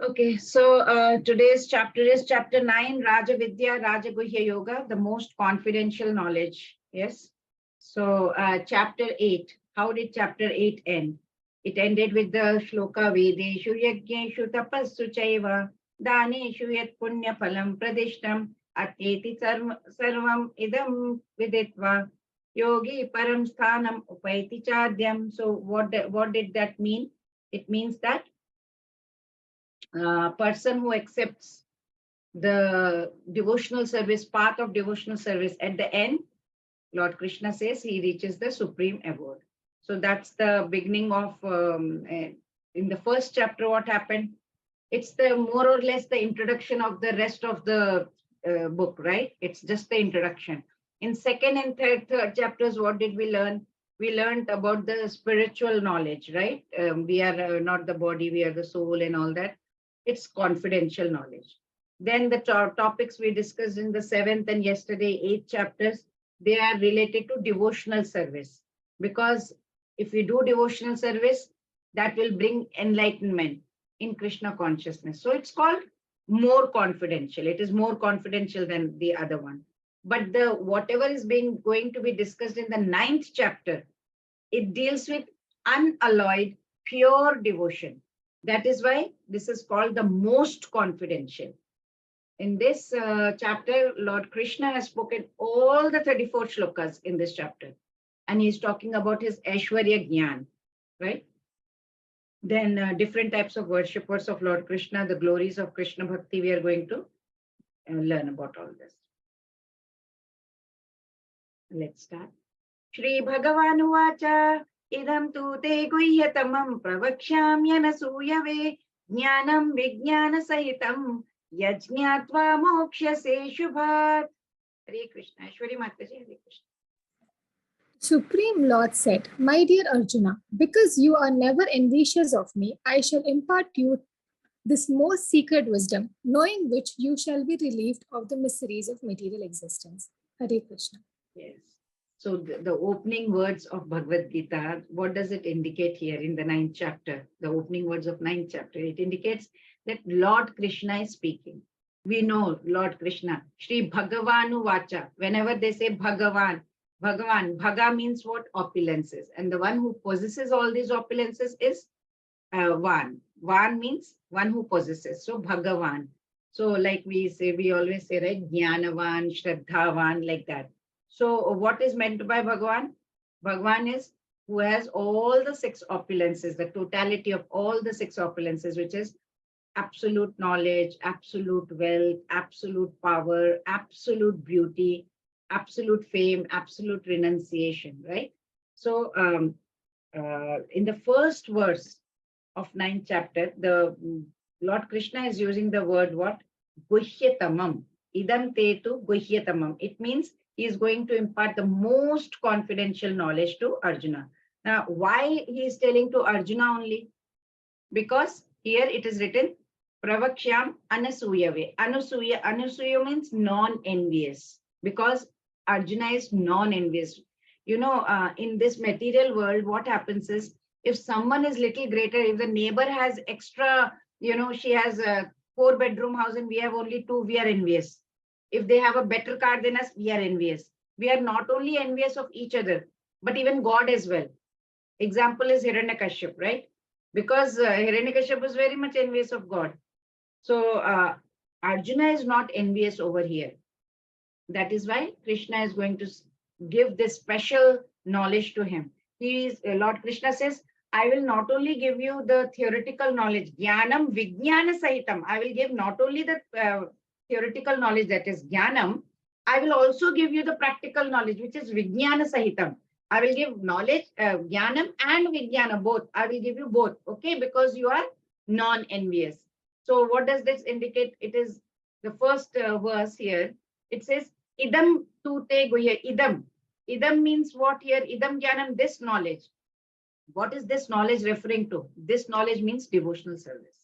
Okay, so today's chapter is chapter 9, Raja Vidya, Raja Guhya Yoga, the most confidential knowledge. Yes. So chapter 8, how did chapter 8 end? It ended with the shloka Vedeshu Yajneshu Tapassu Chaiva Daneshu Yat Punya Phalam Pradishtam Atyeti Sarvam Idam Viditva Yogi Param Sthanam Upaiti Chadyam. So what did that mean? It means that person who accepts the devotional service, path of devotional service, at the end, Lord Krishna says he reaches the supreme abode. So that's the beginning of, in the first chapter, what happened? It's the more or less the introduction of the rest of the book, right? It's just the introduction. In second and third chapters, what did we learn? We learned about the spiritual knowledge, right? We are not the body, we are the soul and all that. It's confidential knowledge. Then the topics we discussed in the 7th and yesterday 8th chapters, they are related to devotional service. Because if we do devotional service, that will bring enlightenment in Krishna consciousness. So it's called more confidential. It is more confidential than the other one. But the whatever is going to be discussed in the 9th chapter, it deals with unalloyed, pure devotion. That is why this is called the most confidential. In this chapter, Lord Krishna has spoken all the 34 shlokas in this chapter. And he's talking about his Aishwarya Jnana, right? Then different types of worshippers of Lord Krishna, the glories of Krishna Bhakti, we are going to learn about all this. Let's start. Shri Bhagavanu Vacha Idam tu te guhyatamam pravakshamyanasuyave jnanam vijnana sahitam yajñatva mokshase shubhat. Hare Krishna. Shwari Mataji, Hare Krishna. Supreme Lord said, My dear Arjuna, because you are never envious of me, I shall impart you this most secret wisdom, knowing which you shall be relieved of the miseries of material existence. Hare Krishna. Yes. So the opening words of Bhagavadgita, what does it indicate here in the 9th chapter? The opening words of 9th chapter, it indicates that Lord Krishna is speaking. We know Lord Krishna, Shri Bhagavanu Vacha. Whenever they say Bhagavan, Bhaga means what? Opulences. And the one who possesses all these opulences is Van. Van means one who possesses. So Bhagavan. So like we always say, right? Jnanavan, Shraddhavan, like that. So what is meant by Bhagavan? Bhagavan is who has all the 6 opulences, the totality of all the 6 opulences, which is absolute knowledge, absolute wealth, absolute power, absolute beauty, absolute fame, absolute renunciation, right? So in the first verse of 9th chapter, the Lord Krishna is using the word what? Guhyatamam. Idam tetu guhyatamam. It means he is going to impart the most confidential knowledge to Arjuna. Now, why he is telling to Arjuna only? Because here it is written, Pravakshyam Anasuyave. Anasuya means non-envious. Because Arjuna is non-envious. You know, in this material world, what happens is, if someone is little greater, if the neighbor has extra, you know, she has a 4-bedroom house and we have only 2, we are envious. If they have a better car than us, we are envious. We are not only envious of each other, but even God as well. Example is Hiranyakashyap, right? Because Hiranyakashyap was very much envious of God. So Arjuna is not envious over here. That is why Krishna is going to give this special knowledge to him. Lord Krishna says, I will not only give you the theoretical knowledge, Jnanam Vijnana Sahitam. I will give not only the theoretical knowledge, that is Jnanam, I will also give you the practical knowledge, which is Vijnana Sahitam. I will give knowledge, Jnanam and Vijnana, both. I will give you both, okay? Because you are non-envious. So what does this indicate? It is the first verse here. It says, Idam tu te guhya. Idam. Idam means what here? Idam Jnanam, this knowledge. What is this knowledge referring to? This knowledge means devotional service.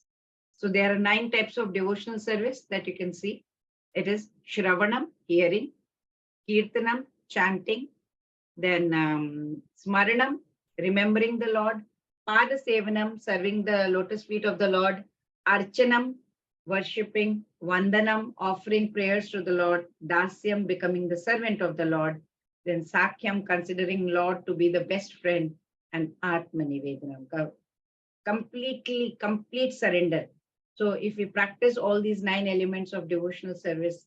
So there are 9 types of devotional service that you can see. It is Shravanam, hearing, Kirtanam, chanting, then Smaranam, remembering the Lord, Pada Sevanam, serving the lotus feet of the Lord. Archanam, worshipping. Vandanam, offering prayers to the Lord. Dasyam, becoming the servant of the Lord. Then Sakyam, considering Lord to be the best friend. And Atmanivedanam, complete surrender. So if we practice all these 9 elements of devotional service,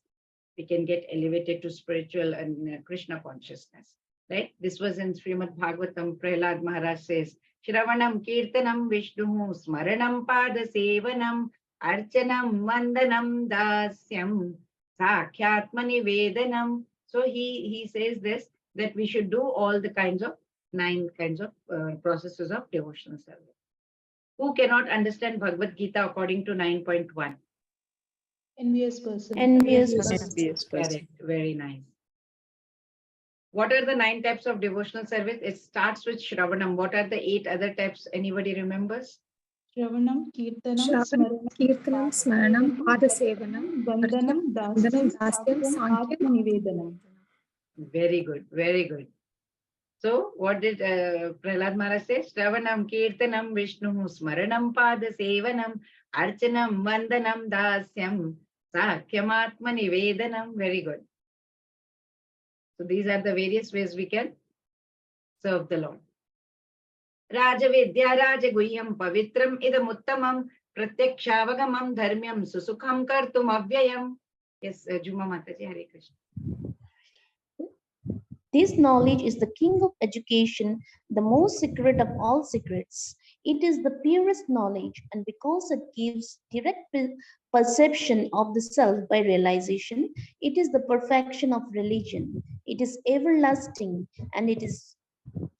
we can get elevated to spiritual and Krishna consciousness. Right? This was in Srimad Bhagavatam. Prahlad Maharaj says, Shravanam Kirtanam Vishnu Smaranam Pada Sevanam Archanam Vandanam Dasyam Sakhyatmani Vedanam. So he says this, that we should do all the kinds of 9 kinds of processes of devotional service. Who cannot understand Bhagavad Gita according to 9.1? Envious person. Envious person. Correct. Very nice. What are the 9 types of devotional service? It starts with Shravanam. What are the 8 other types? Anybody remembers? Shravanam, Kirtanam, Shravanam, Kirtanam, Smaranam, Padasevanam, Vandanam, Vandanam, Dasyam, Dasyam, Sakyam, Sankyam. Atmanivedanam. Very good. Very good. So what did Prahlad Maharaj say? Shravanam, Kirtanam, Vishnu, Smaranam, Pada Sevanam, Archanam, Vandanam, Dasyam, Sakyamatmani Vedanam. Very good. So these are the various ways we can serve the Lord. Rajavidya Rajaguhyam Pavitram Idamuttamam Pratyakshaavagamam Dharmyam Susukham Kartum Avyayam. Yes, Juma Mataji, Hare Krishna. This knowledge is the king of education, the most secret of all secrets. It is the purest knowledge, and because it gives direct perception of the self by realization, it is the perfection of religion. It is everlasting, and it is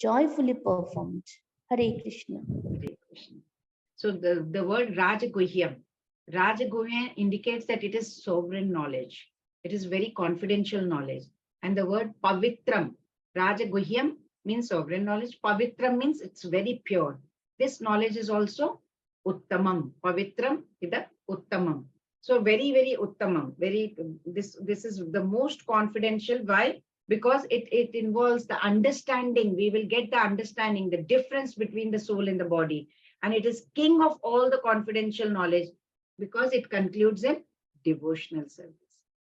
joyfully performed. Hare Krishna. Hare Krishna. So the word Rajaguhyam. Rajaguhyam indicates that it is sovereign knowledge. It is very confidential knowledge. And the word Pavitram, Rajaguhyam means sovereign knowledge. Pavitram means it's very pure. This knowledge is also Uttamam. Pavitram is the Uttamam. So very, very Uttamam. This is the most confidential. Why? Because it involves the understanding. We will get the understanding, the difference between the soul and the body. And it is king of all the confidential knowledge because it concludes in devotional service.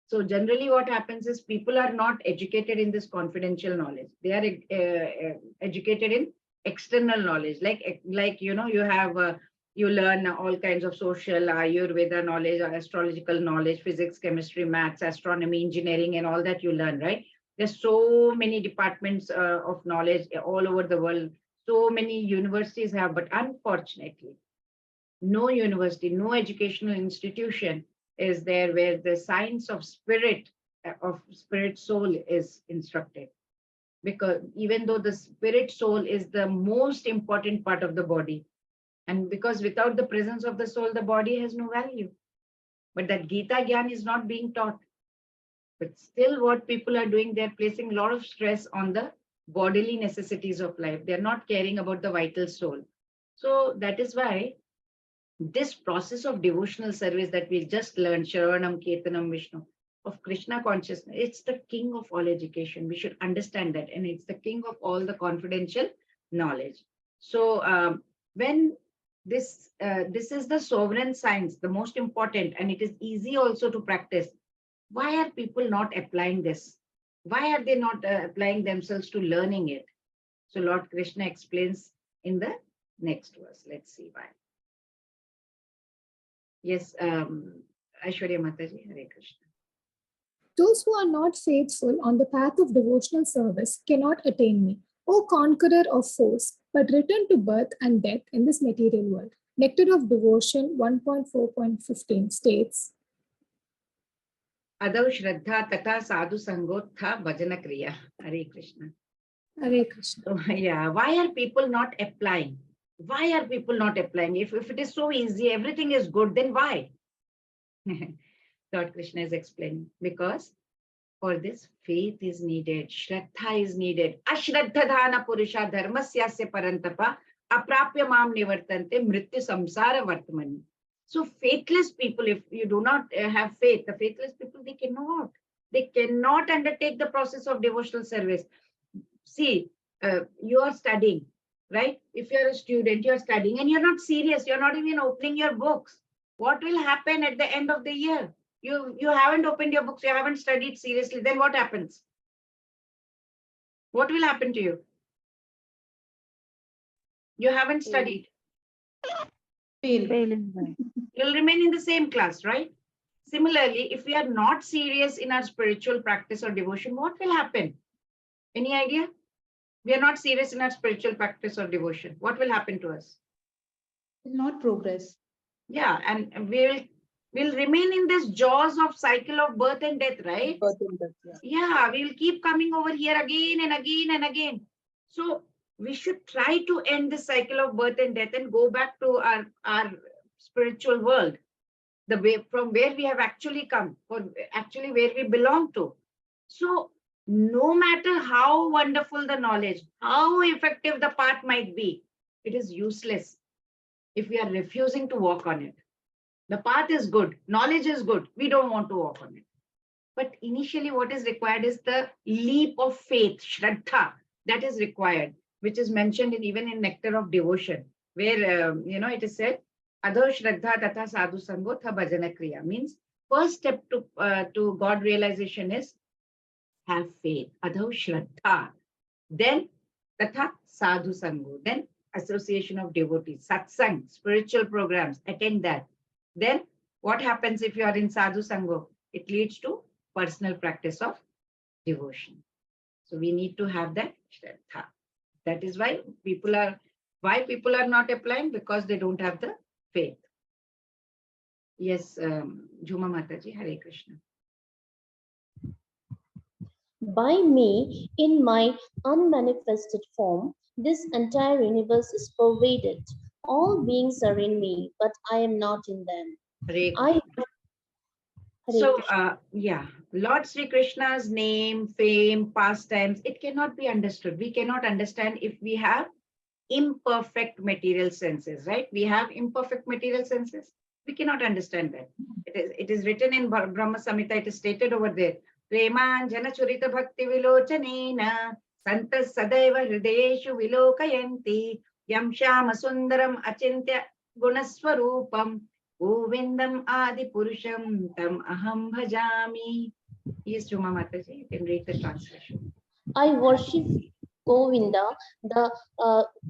So generally what happens is people are not educated in this confidential knowledge. They are educated in external knowledge. Like you know, you learn all kinds of social, Ayurveda knowledge, astrological knowledge, physics, chemistry, maths, astronomy, engineering, and all that you learn, right? There's so many departments of knowledge all over the world. So many universities have, but unfortunately, no university, no educational institution is there where the science of spirit soul is instructed. Because even though the spirit soul is the most important part of the body, and because without the presence of the soul, the body has no value. But that Gita Gyan is not being taught. But still what people are doing, they're placing a lot of stress on the bodily necessities of life. They're not caring about the vital soul. So that is why this process of devotional service that we just learned, Shravanam, Kirtanam, Vishnu, of Krishna consciousness, it's the king of all education. We should understand that. And it's the king of all the confidential knowledge. So when this is the sovereign science, the most important, and it is easy also to practice. Why are people not applying this? Why are they not applying themselves to learning it? So Lord Krishna explains in the next verse. Let's see why. Yes, Aishwarya Mataji, Hare Krishna. Those who are not faithful on the path of devotional service cannot attain me, O conqueror of foes, but return to birth and death in this material world. Nectar of Devotion 1.4.15 states, Adav Shraddha Tata Sadhu Sangotha Bhajana Kriya. Hare Krishna. Hare Krishna. So, yeah, why are people not applying? Why are people not applying? If it is so easy, everything is good, then why? Lord Krishna is explaining. Because for this, faith is needed, Shraddha is needed. Ashraddhadhana Purusha Dharmasyasya Parantapa Aprapya Mam Nivartante Mrityu Samsara Vartamani. So faithless people, if you do not have faith, the faithless people, they cannot undertake the process of devotional service. See, you are studying. right? If you're a student, you're studying and you're not serious, you're not even opening your books. What will happen at the end of the year? You haven't opened your books, you haven't studied seriously, then what happens? What will happen to you? You haven't studied. Fail. You'll remain in the same class, right? Similarly, if we are not serious in our spiritual practice or devotion, what will happen? Any idea? We are not serious in our spiritual practice or devotion. What will happen to us? Will not progress. Yeah, and we'll remain in this jaws of cycle of birth and death, right? Yeah, we'll keep coming over here again and again and again. So we should try to end the cycle of birth and death and go back to our spiritual world, the way from where we have actually come, or actually where we belong to. So no matter how wonderful the knowledge, how effective the path might be, it is useless if we are refusing to walk on it. The path is good, knowledge is good, we don't want to walk on it. But initially what is required is the leap of faith, Shraddha, that is required, which is mentioned even in Nectar of Devotion, where, it is said, Adho Shraddha Tatha Sadhu Sango Tha Bhajana Kriya, means first step to God realization is have faith, Adho Shraddha. Then Tatha Sadhu Sango, then association of devotees, satsang, spiritual programs, attend that. Then what happens if you are in Sadhu Sango? It leads to personal practice of devotion. So we need to have that Shraddha. That is why people are not applying, because they don't have the faith. Yes, Juma Mataji, Hare Krishna. By me, in my unmanifested form, this entire universe is pervaded. All beings are in me, but I am not in them. Hare I Krishna. So, Lord Sri Krishna's name, fame, pastimes, it cannot be understood. We cannot understand if we have imperfect material senses, right? We have imperfect material senses. We cannot understand that. It is written in Brahma Samhita, it is stated over there. Premanjana Churita Bhakti Vilochanena Santas Sadaiva Hrideshu Vilokayanti Yam Shama Sundaram Achintya Gunaswarupam Govindam Adi Purusham Tam Aham Bhajami. Yes, Juma Mataji, you can read the translation. I worship Govinda, the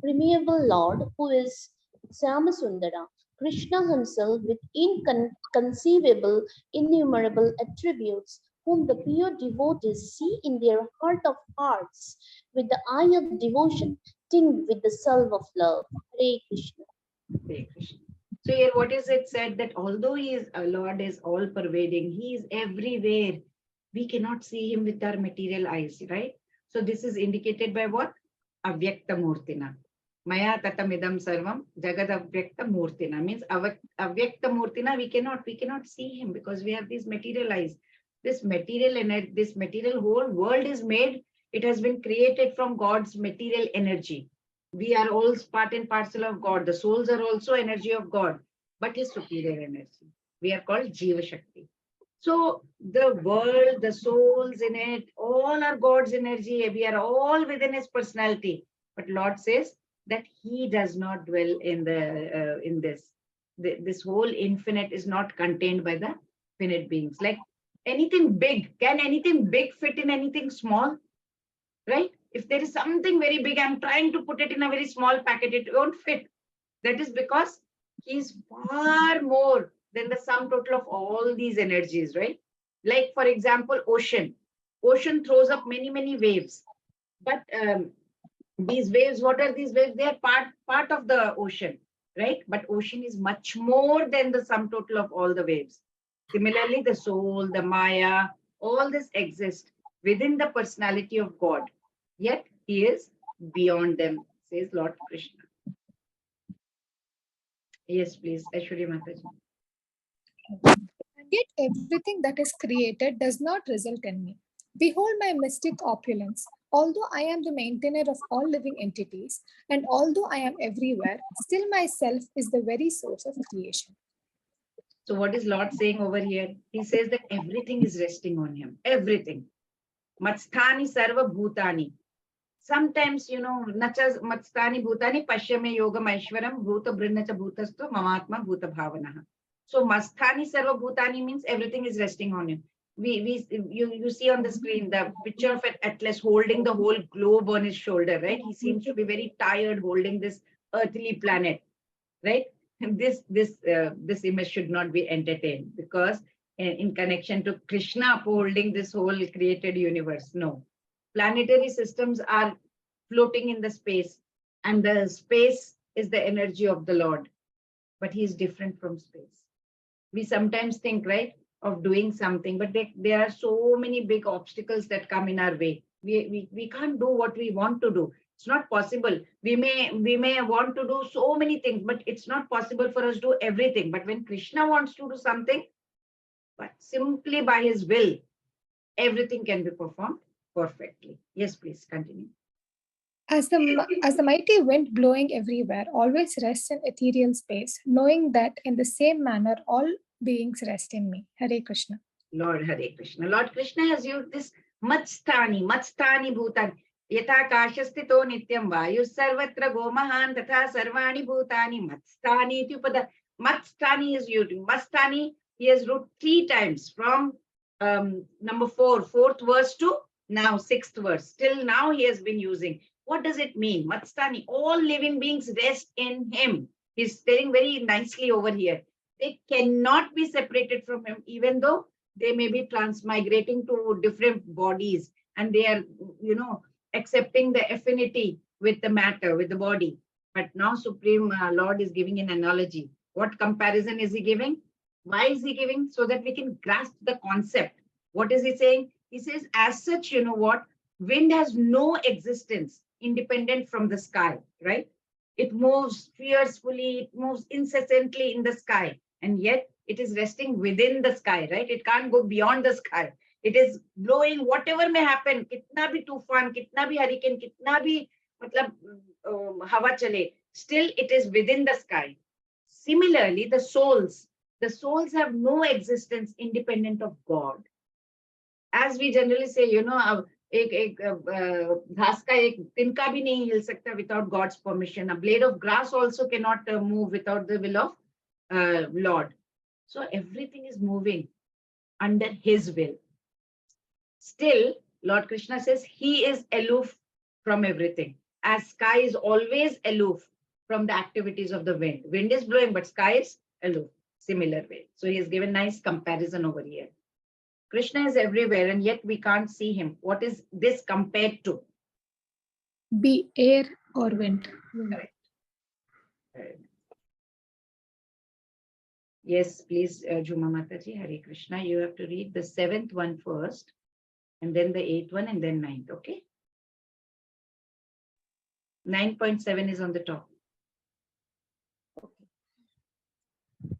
primeval Lord, who is Samasundara, Krishna himself with inconceivable, innumerable attributes, whom the pure devotees see in their heart of hearts, with the eye of devotion tinged with the salve of love. Hare Krishna. Hare Krishna. So here what is it said, that although he is a Lord, is all pervading, he is everywhere. We cannot see him with our material eyes, right? So this is indicated by what? Avyakta Murtina. Maya tatamidam sarvam jagad avyakta murtina, means avyakta murtina, we cannot see him because we have these material eyes. This material energy, this material whole world is made, it has been created from God's material energy. We are all part and parcel of God. The souls are also energy of God, but his superior energy. We are called Jiva Shakti. So the world, the souls in it, all are God's energy. We are all within his personality. But Lord says that he does not dwell in this. This whole infinite is not contained by the finite beings. Like anything big, can anything big fit in anything small? Right? If there is something very big, I'm trying to put it in a very small packet, it won't fit. That is because he's far more than the sum total of all these energies, right? Like, for example, ocean. Ocean throws up many, many waves. But these waves, what are these waves? They are part of the ocean, right? But ocean is much more than the sum total of all the waves. Similarly, the soul, the Maya, all this exists within the personality of God. Yet he is beyond them, says Lord Krishna. Yes, please, Aishwarya Mataji. And yet everything that is created does not result in me. Behold my mystic opulence. Although I am the maintainer of all living entities, and although I am everywhere, still myself is the very source of creation. So what is Lord saying over here? He says that everything is resting on him. Everything. Matsthani sarva bhutani. Sometimes, nacha matstani bhutani pashyame yogam aishwaram bhuta brinnacha bhutastu mamatma bhuta bhavanaha. So masthani sarva bhutani means everything is resting on him. You see on the screen the picture of an Atlas holding the whole globe on his shoulder, right? He seems to be very tired holding this earthly planet, right? And this image should not be entertained, because in connection to Krishna upholding this whole created universe, no. Planetary systems are floating in the space, and the space is the energy of the Lord, but he is different from space. We sometimes think, right, of doing something, but there are so many big obstacles that come in our way. We can't do what we want to do. It's not possible. We may want to do so many things, but it's not possible for us to do everything. But when Krishna wants to do something, but simply by his will, everything can be performed perfectly. Yes, please continue. As the mighty wind blowing everywhere always rests in ethereal space, knowing that in the same manner all beings rest in me. Hare Krishna. Lord Hare Krishna. Lord Krishna has used this matstani bhutani. Yatha kashastito nityam vayu sarvatra gomahan tatha sarvani bhutani matstani ityupada. Matstani is used. Mastani, he has wrote 3 times from number 4th verse to now 6th verse. Till now he has been using. What does it mean? Matstani, all living beings rest in him. He's telling very nicely over here. They cannot be separated from him, even though they may be transmigrating to different bodies, and they are, accepting the affinity with the matter, with the body. But now Supreme Lord is giving an analogy. What comparison is he giving? Why is he giving? So that we can grasp the concept. What is he saying? He says, as such, wind has no existence independent from the sky, right? It moves fiercely, it moves incessantly in the sky, and yet it is resting within the sky, right? It can't go beyond the sky. It is blowing whatever may happen, kitna bhi tufan, kitna bhi hurricane, kitna bhi hawa chale, still it is within the sky. Similarly, the souls have no existence independent of God. As we generally say, एक घास का एक तिनका भी नहीं हिल सकता without God's permission. A blade of grass also cannot move without the will of Lord. So everything is moving under his will. Still, Lord Krishna says he is aloof from everything, as sky is always aloof from the activities of the wind. Wind is blowing, but sky is aloof. Similar way. So he has given nice comparison over here. Krishna is everywhere, and yet we can't see him. What is this compared to? Be air or wind. Correct. Yes, please, Juma Mataji, Hare Krishna. You have to read the 7th one first, and then the 8th one, and then 9th, okay? 9.7 is on the top.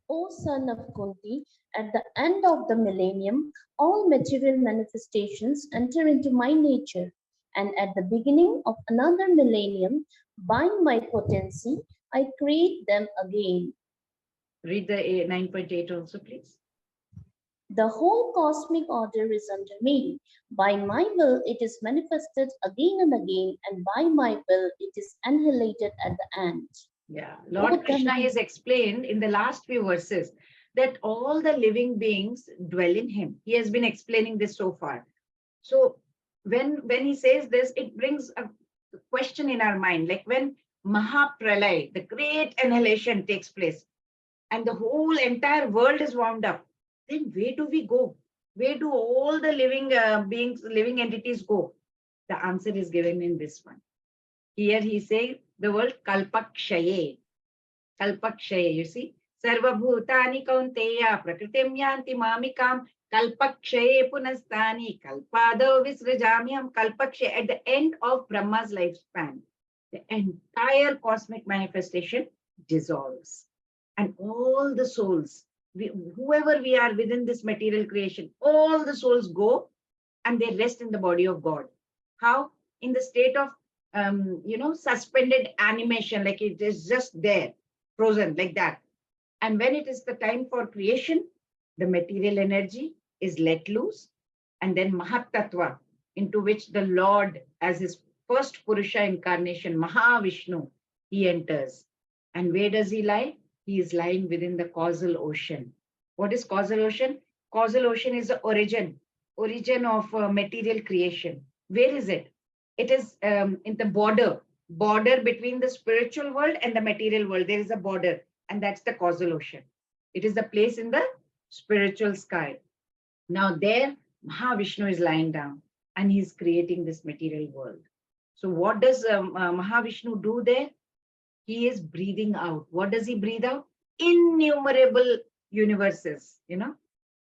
O son of Kunti, at the end of the millennium, all material manifestations enter into my nature, and at the beginning of another millennium, by my potency, I create them again. Read the 9.8 also, please. The whole cosmic order is under me. By my will, it is manifested again and again, and by my will, it is annihilated at the end. Yeah, Lord Krishna has explained in the last few verses that all the living beings dwell in him. He has been explaining this so far. So when he says this, it brings a question in our mind, like when Mahapralay, the great annihilation takes place, and the whole entire world is wound up, then where do we go? Where do all the living beings, living entities go? The answer is given in this one. Here he says the word kalpakshaye. Kalpakshaye, you see. Sarva bhutani kaunteya prakritim yanti mamikam kalpakshaye punastani kalpado visrajamyam kalpakshaye. At the end of Brahma's lifespan, the entire cosmic manifestation dissolves. And all the souls, whoever we are within this material creation, all the souls go and they rest in the body of God. How? In the state of suspended animation, like it is just there, frozen like that. And when it is the time for creation, the material energy is let loose, and then Mahat Tattva, into which the Lord, as his first Purusha incarnation, Mahavishnu, he enters. And where does he lie? He is lying within the causal ocean. What is causal ocean? Causal ocean is the origin of material creation. Where is it? It is in the border between the spiritual world and the material world. There is a border, and that's the causal ocean. It is the place in the spiritual sky. Now there, Mahavishnu is lying down and he's creating this material world. So what does Mahavishnu do there? He is breathing out. What does he breathe out? Innumerable universes,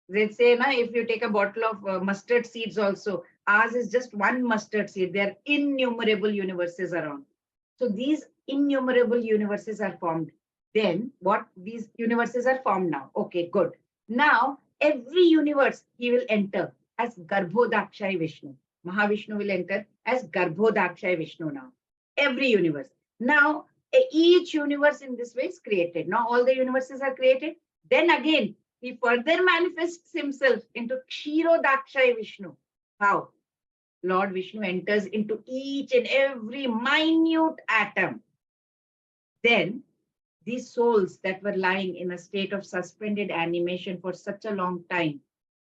Let's say, now, if you take a bottle of mustard seeds also, ours is just one mustard seed. There are innumerable universes around. So these innumerable universes are formed. Then what these universes are formed now? Okay, good. Now, every universe he will enter as Garbhodakshay Vishnu. Mahavishnu will enter as Garbhodakshay Vishnu now. Every universe. Now, each universe in this way is created. Now, all the universes are created. Then again, he further manifests himself into Kshirodakshay Vishnu. How? Lord Vishnu enters into each and every minute atom. Then these souls that were lying in a state of suspended animation for such a long time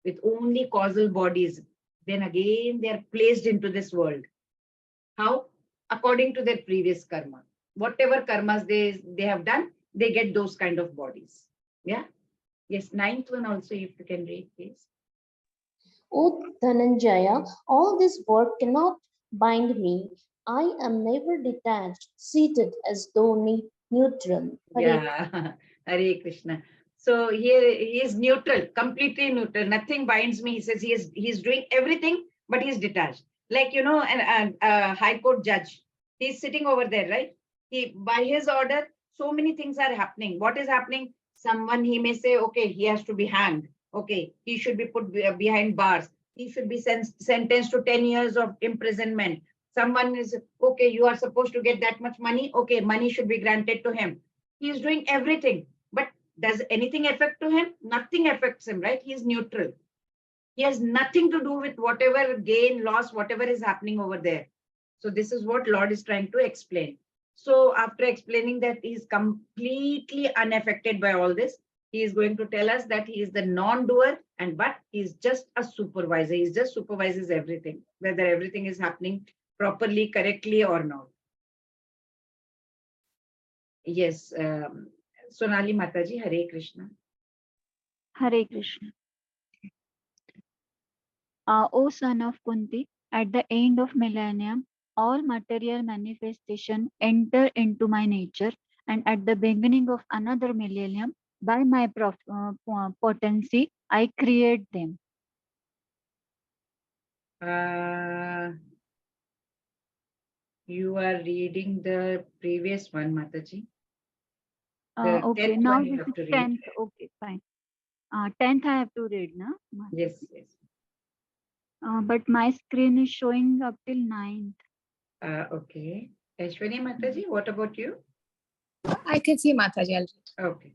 with only causal bodies, then again they are placed into this world. How? According to their previous karma. Whatever karmas they have done, they get those kind of bodies. Yeah. Yes, ninth one also, if you can read, please. O Dhananjaya, all this work cannot bind me. I am never detached, seated as though neutral. Yeah, Hare Krishna. So here he is neutral, completely neutral. Nothing binds me. He says he is doing everything, but he is detached. Like, a high court judge. He's sitting over there, right? By his order, so many things are happening. What is happening? Someone, he may say, okay, he has to be hanged. Okay, he should be put behind bars. He should be sentenced to 10 years of imprisonment. Someone is, okay, you are supposed to get that much money. Okay, money should be granted to him. He is doing everything. But does anything affect to him? Nothing affects him, right? He is neutral. He has nothing to do with whatever gain, loss, whatever is happening over there. So this is what Lord is trying to explain. So after explaining that he is completely unaffected by all this, he is going to tell us that he is the non-doer, but he is just a supervisor. He just supervises everything, whether everything is happening properly, correctly or not. Yes, Sonali Mataji, Hare Krishna. Hare Krishna. O son of Kunti, at the end of millennium, all material manifestation enter into my nature, and at the beginning of another millennium, by my potency, I create them. You are reading the previous one, Mataji. Okay, now this is 10th. Okay, fine. 10th I have to read, na? Yes, yes. But my screen is showing up till 9th. Okay. Aishwani Mataji, what about you? I can see Mataji. I'll read. Okay.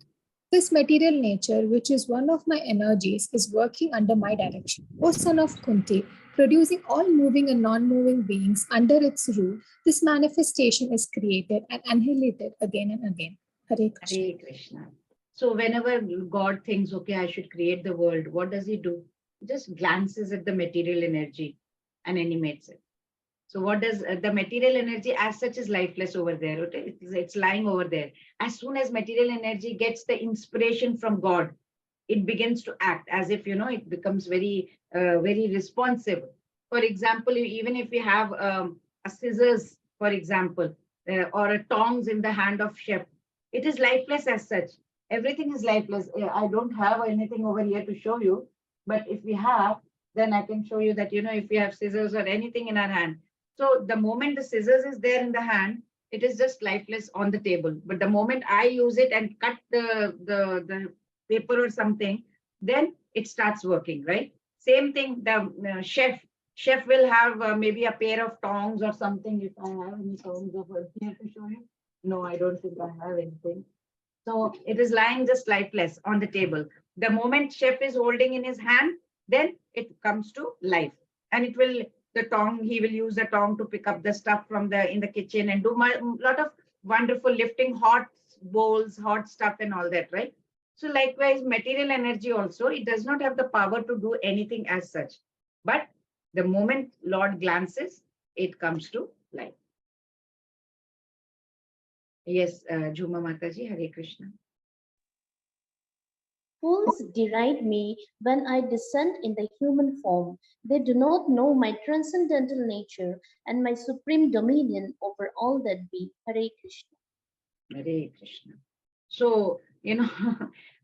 This material nature, which is one of my energies, is working under my direction. O son of Kunti, producing all moving and non-moving beings under its rule, this manifestation is created and annihilated again and again. Hare Krishna. Hare Krishna. So whenever God thinks, okay, I should create the world, what does he do? He just glances at the material energy and animates it. So what does the material energy as such is lifeless over there? Okay? It's lying over there. As soon as material energy gets the inspiration from God, it begins to act as if, it becomes very, very responsive. For example, even if we have a scissors, for example, or a tongs in the hand of chef, it is lifeless as such. Everything is lifeless. I don't have anything over here to show you, but if we have, then I can show you that, if we have scissors or anything in our hand. So the moment the scissors is there in the hand, it is just lifeless on the table. But the moment I use it and cut the paper or something, then it starts working, right? Same thing, the chef will have maybe a pair of tongs or something. If I have any tongs over here to show you. No, I don't think I have anything. So it is lying just lifeless on the table. The moment chef is holding in his hand, then it comes to life and it will the tongue. He will use the tongue to pick up the stuff from in the kitchen and do a lot of wonderful lifting hot bowls, hot stuff and all that, right? So likewise, material energy also, it does not have the power to do anything as such. But the moment Lord glances, it comes to life. Yes, Jhuma Mataji, Hare Krishna. Fools deride me when I descend in the human form. They do not know my transcendental nature and my supreme dominion over all that be. Hare Krishna. Hare Krishna. So,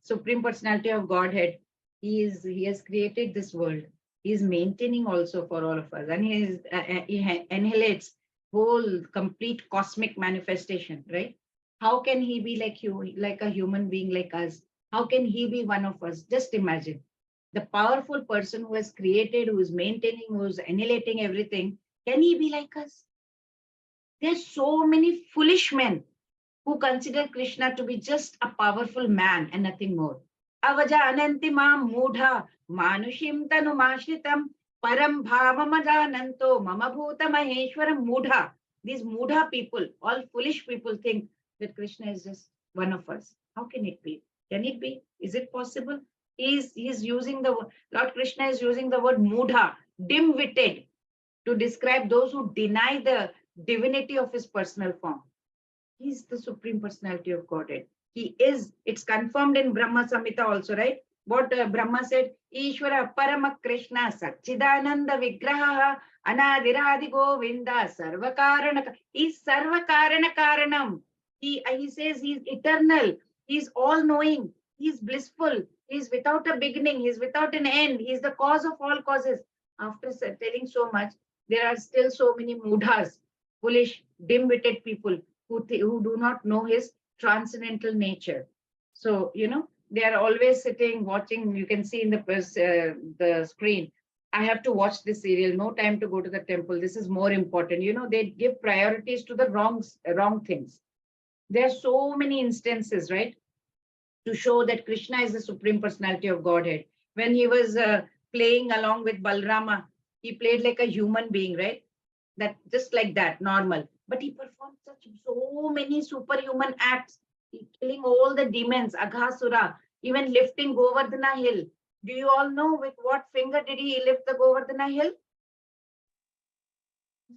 Supreme Personality of Godhead, he has created this world. He is maintaining also for all of us. And he annihilates whole complete cosmic manifestation, right? How can he be like you, like a human being like us? How can he be one of us? Just imagine. The powerful person who has created, who is maintaining, who is annihilating everything, can he be like us? There's so many foolish men who consider Krishna to be just a powerful man and nothing more. Avajananti mam mudha manushim tanumashritam param bhavamadhananto mama bhuta maheshwaram mudha. These mudha people, all foolish people, think that Krishna is just one of us. How can it be? Can it be? Is it possible? He's using the Lord Krishna is using the word mudha, dim-witted, to describe those who deny the divinity of his personal form. He's the Supreme Personality of Godhead. He is, it's confirmed in Brahma Samhita also, right? What Brahma said, Ishvara Parama Krishna Satchidananda Vigraha Anadiradi Govinda Sarvakarana. He's Sarvakarana Karanam. He says he's eternal. He's all-knowing. He's blissful. He's without a beginning. He's without an end. He's the cause of all causes. After telling so much, there are still so many mudhas, foolish, dim-witted people who do not know his transcendental nature. So, they are always sitting, watching. You can see in the screen, I have to watch this serial, no time to go to the temple. This is more important. They give priorities to the wrong things. There are so many instances, right, to show that Krishna is the Supreme Personality of Godhead. When he was playing along with Balrama, he played like a human being, right? That just like that, normal. But he performed so many superhuman acts, killing all the demons, Aghasura, even lifting Govardhana hill. Do you all know with what finger did he lift the Govardhana hill?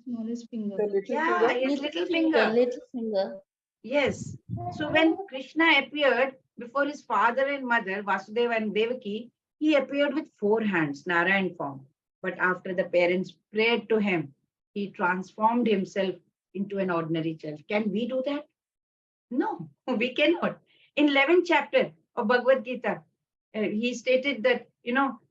Smallest finger. Yeah, his little finger. Little finger. Yes. So when Krishna appeared before his father and mother, Vasudeva and Devaki, he appeared with 4 hands, Narayan form. But after the parents prayed to him, he transformed himself into an ordinary child. Can we do that? No, we cannot. In 11th chapter of Bhagavad Gita, he stated that,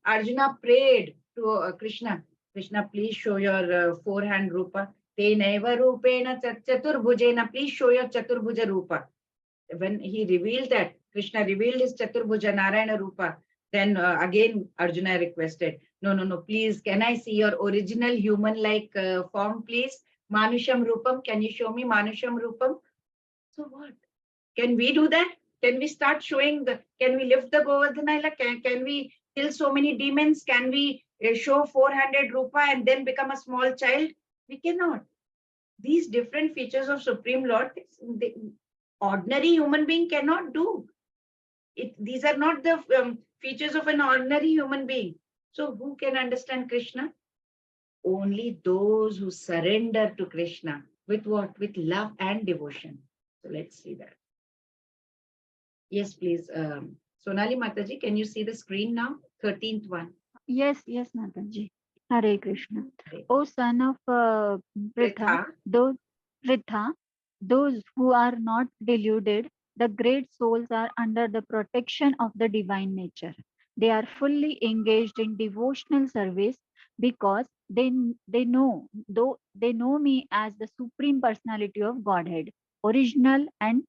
Arjuna prayed to Krishna. Krishna, please show your 4-hand rupa. Te naiva rupena chaturbhujena. Please show your chaturbhuja rupa. When he revealed that, Krishna revealed his chaturbhuja Narayana rupa, then again Arjuna requested, no, please, can I see your original human-like form, please? Manusham rupam, can you show me Manusham rupam? So what? Can we do that? Can we start showing can we lift the Govardhana? Can we kill so many demons? Can we show 400 rupa and then become a small child? We cannot. These different features of Supreme Lord, the ordinary human being cannot do. These are not the features of an ordinary human being. So who can understand Krishna? Only those who surrender to Krishna. With what? With love and devotion. So let's see that. Yes, please. Sonali Mataji, can you see the screen now? 13th one. Yes, Mataji. Hare Krishna. Hare. O son of Pritha, those who are not deluded, the great souls are under the protection of the divine nature. They are fully engaged in devotional service because they know me as the Supreme Personality of Godhead, original and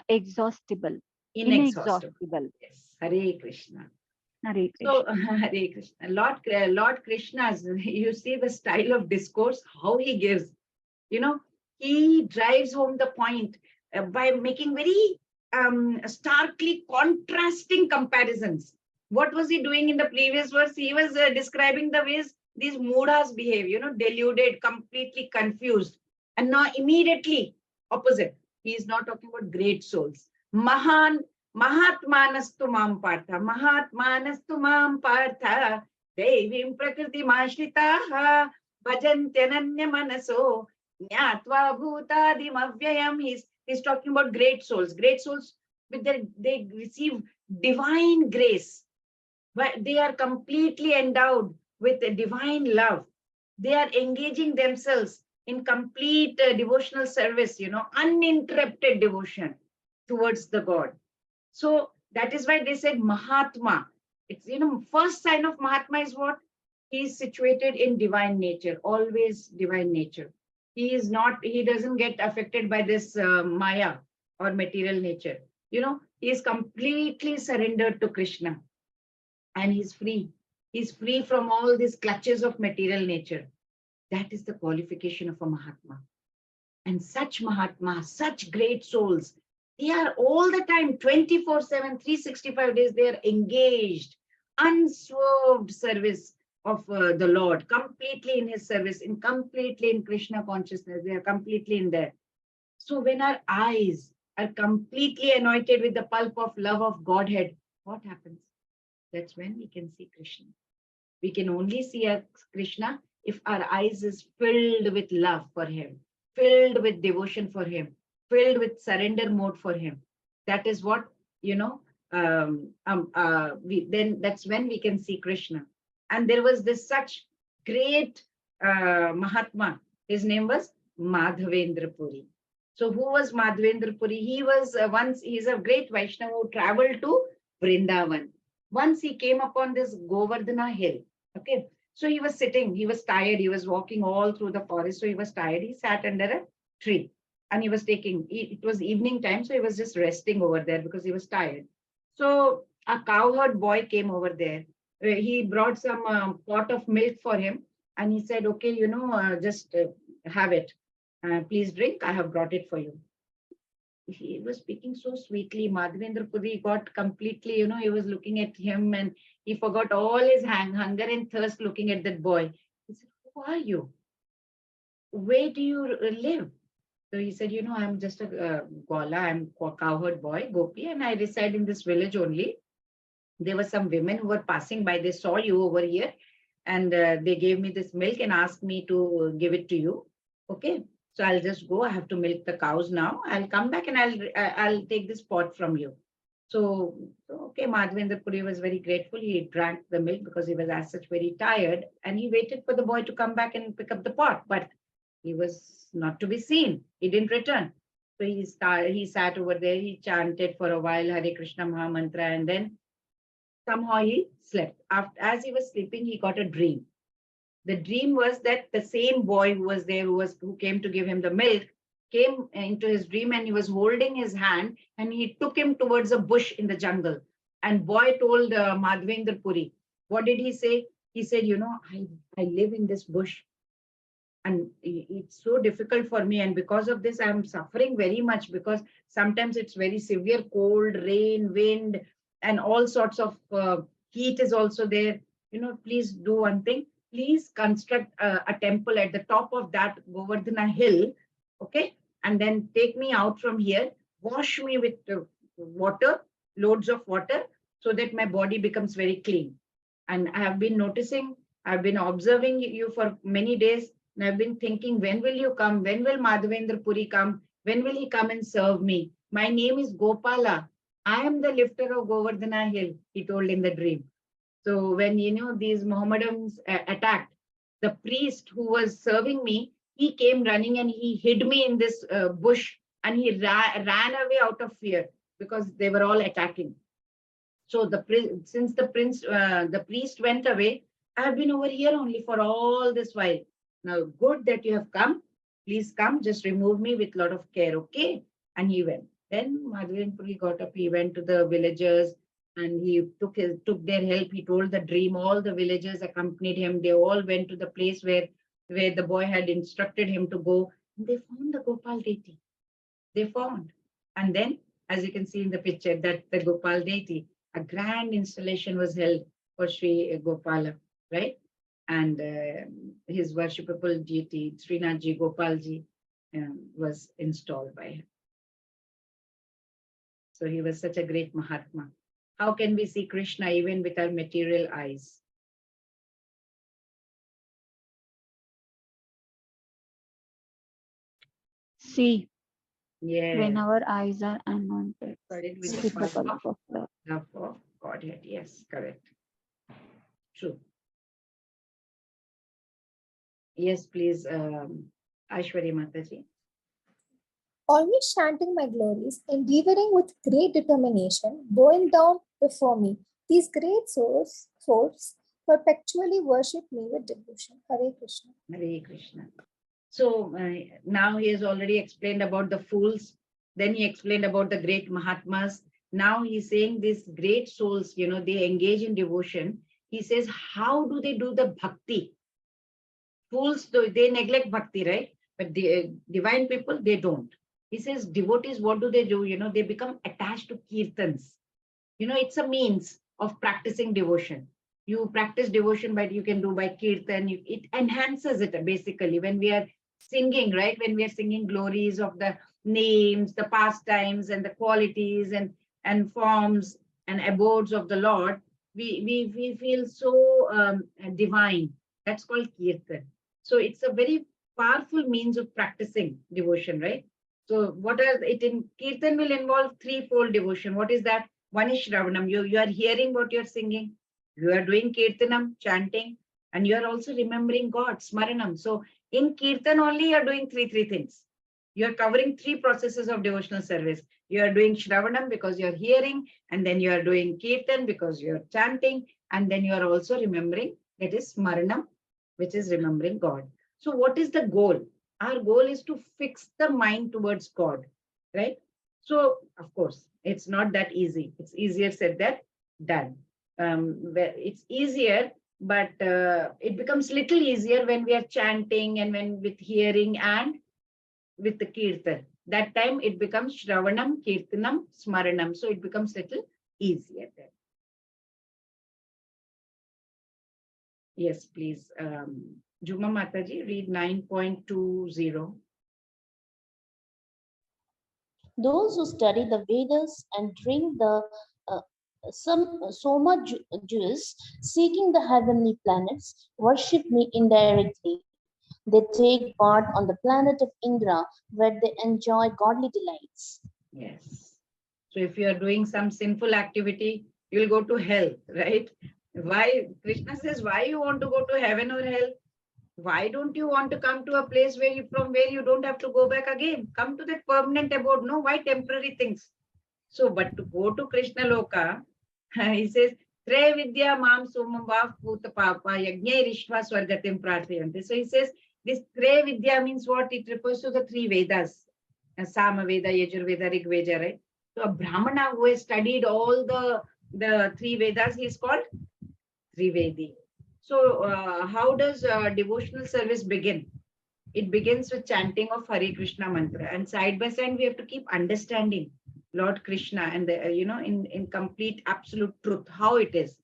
inexhaustible. Yes. Hare Krishna. Hare Krishna. So, Hare Krishna. Lord Krishna's, you see the style of discourse, how he gives. He drives home the point by making very starkly contrasting comparisons. What was he doing in the previous verse? He was describing the ways these moodas behave, deluded, completely confused. And now immediately opposite. He is not talking about great souls. Mahatmanastu mam partha. Mahatmanastu mam partha. Devim prakriti mashritaha. Bhajantananya manaso. Nyatva bhutadim avyayam. He's talking about great souls. Great souls, they receive divine grace. But they are completely endowed with a divine love. They are engaging themselves in complete devotional service, uninterrupted devotion towards the God. So that is why they said Mahatma. It's, first sign of Mahatma is what? He is situated in divine nature, always divine nature. He doesn't get affected by this Maya or material nature. He is completely surrendered to Krishna. And he's free. He's free from all these clutches of material nature. That is the qualification of a Mahatma. And such Mahatmas, such great souls, they are all the time, 24/7, 365 days, they are engaged, unswerved service of the Lord, completely in his service, completely in Krishna consciousness. They are completely in there. So when our eyes are completely anointed with the pulp of love of Godhead, what happens? That's when we can see Krishna. We can only see Krishna if our eyes is filled with love for him, filled with devotion for him, filled with surrender mode for him. That is what, then that's when we can see Krishna. And there was this such great Mahatma. His name was Madhavendra Puri. So who was Madhavendra Puri? He was he's a great Vaishnava who traveled to Vrindavan. Once he came upon this Govardhana hill. Okay. So he was sitting, he was tired, he was walking all through the forest. So he was tired. He sat under a tree and he was it was evening time. So he was just resting over there because he was tired. So a cowherd boy came over there. He brought some pot of milk for him. And he said, okay, just have it. Please drink. I have brought it for you. He was speaking so sweetly. Madhavendra Puri got completely, he was looking at him and he forgot all his hunger and thirst looking at that boy. He said, who are you? Where do you live? So he said, I'm just a Gwala, I'm a cowherd boy, Gopi, and I reside in this village only. There were some women who were passing by. They saw you over here and they gave me this milk and asked me to give it to you. Okay. So I'll just go. I have to milk the cows now. I'll come back and I'll take this pot from you. So okay, Madhavendra Puri was very grateful. He drank the milk because he was as such very tired, and he waited for the boy to come back and pick up the pot. But he was not to be seen. He didn't return. So he sat over there. He chanted for a while Hare Krishna Maha Mantra, and then somehow he slept. As he was sleeping, he got a dream. The dream was that the same boy who was there, who came to give him the milk, came into his dream and he was holding his hand and he took him towards a bush in the jungle. And boy told Madhavendra Puri, what did he say? He said, I live in this bush and it's so difficult for me. And because of this, I'm suffering very much because sometimes it's very severe cold, rain, wind, and all sorts of heat is also there. Please do one thing. Please construct a temple at the top of that Govardhana hill, okay? And then take me out from here, wash me with water, loads of water, so that my body becomes very clean. And I have been noticing, I've been observing you for many days, and I've been thinking, when will you come? When will Madhavendra Puri come? When will he come and serve me? My name is Gopala. I am the lifter of Govardhana hill, he told in the dream. So when, these Mohammedans attacked, the priest who was serving me, he came running and he hid me in this bush and he ran away out of fear because they were all attacking. So since the priest went away, I have been over here only for all this while. Now, good that you have come. Please come, just remove me with a lot of care, okay? And he went. Then Madhavendra Puri got up, he went to the villagers, and he took their help. He told the dream. All the villagers accompanied him. They all went to the place where the boy had instructed him to go. And they found the Gopal deity. They found. And then, as you can see in the picture, that the Gopal deity, a grand installation was held for Sri Gopala, right? and his worshipable deity, Srinathji Gopalji, was installed by him. So he was such a great Mahatma. How can we see Krishna even with our material eyes? See, Yeah. when our eyes are anointed Studied with with the the power color of love. love of Godhead. Yes, correct. True. Yes, please, Aishwarya Mataji. Always chanting my glories, endeavoring with great determination, bowing down before me, these great souls perpetually worship me with devotion. Hare Krishna. Hare Krishna. So now he has already explained about the fools. Then he explained about the great Mahatmas. Now he's saying these great souls, they engage in devotion. He says, how do they do the bhakti? Fools, they neglect bhakti, right? But the divine people, they don't. He says, devotees, what do? They become attached to kirtans. It's a means of practicing devotion. You practice devotion, but you can do by kirtan. It enhances it basically when we are singing, right? When we are singing glories of the names, the pastimes, and the qualities and forms and abodes of the Lord, we feel so divine. That's called kirtan. So it's a very powerful means of practicing devotion, right? So what are it in kirtan will involve threefold devotion. What is that? One is Shravanam. You are hearing what you're singing. You are doing Kirtanam, chanting, and you are also remembering God, Smaranam. So in Kirtan only, you're doing three things. You're covering three processes of devotional service. You are doing Shravanam because you're hearing, and then you are doing Kirtan because you're chanting, and then you are also remembering, that is Smaranam, which is remembering God. So what is the goal? Our goal is to fix the mind towards God, right? So, of course, it's not that easy. It's easier said than done. It's easier, but it becomes little easier when we are chanting and when with hearing and with the kirtan. That time it becomes Shravanam, Kirtanam, Smaranam. So it becomes little easier then. Yes, please. Juma Mataji, read 9.20. Those who study the Vedas and drink the Soma juice, seeking the heavenly planets, worship me indirectly. They take part on the planet of Indra, where they enjoy godly delights. Yes. So if you are doing some sinful activity, you will go to hell, right? Why? Krishna says, why you want to go to heaven or hell? Why don't you want to come to a place from where you don't have to go back again? Come to that permanent abode. No, why temporary things? So, but to go to Krishna Loka, he says, Tre vidya mam sumambhav puta papa yajne rishva swargatim prarthayanti. So he says, this Tre vidya means what? It refers to the three Vedas. Sama Veda, Yajur Veda, Rig Veda, right? So a Brahmana who has studied all the three Vedas, he is called Trivedi. So how does devotional service begin? It begins with chanting of Hare Krishna mantra, and side by side we have to keep understanding Lord Krishna and the in complete absolute truth how it is.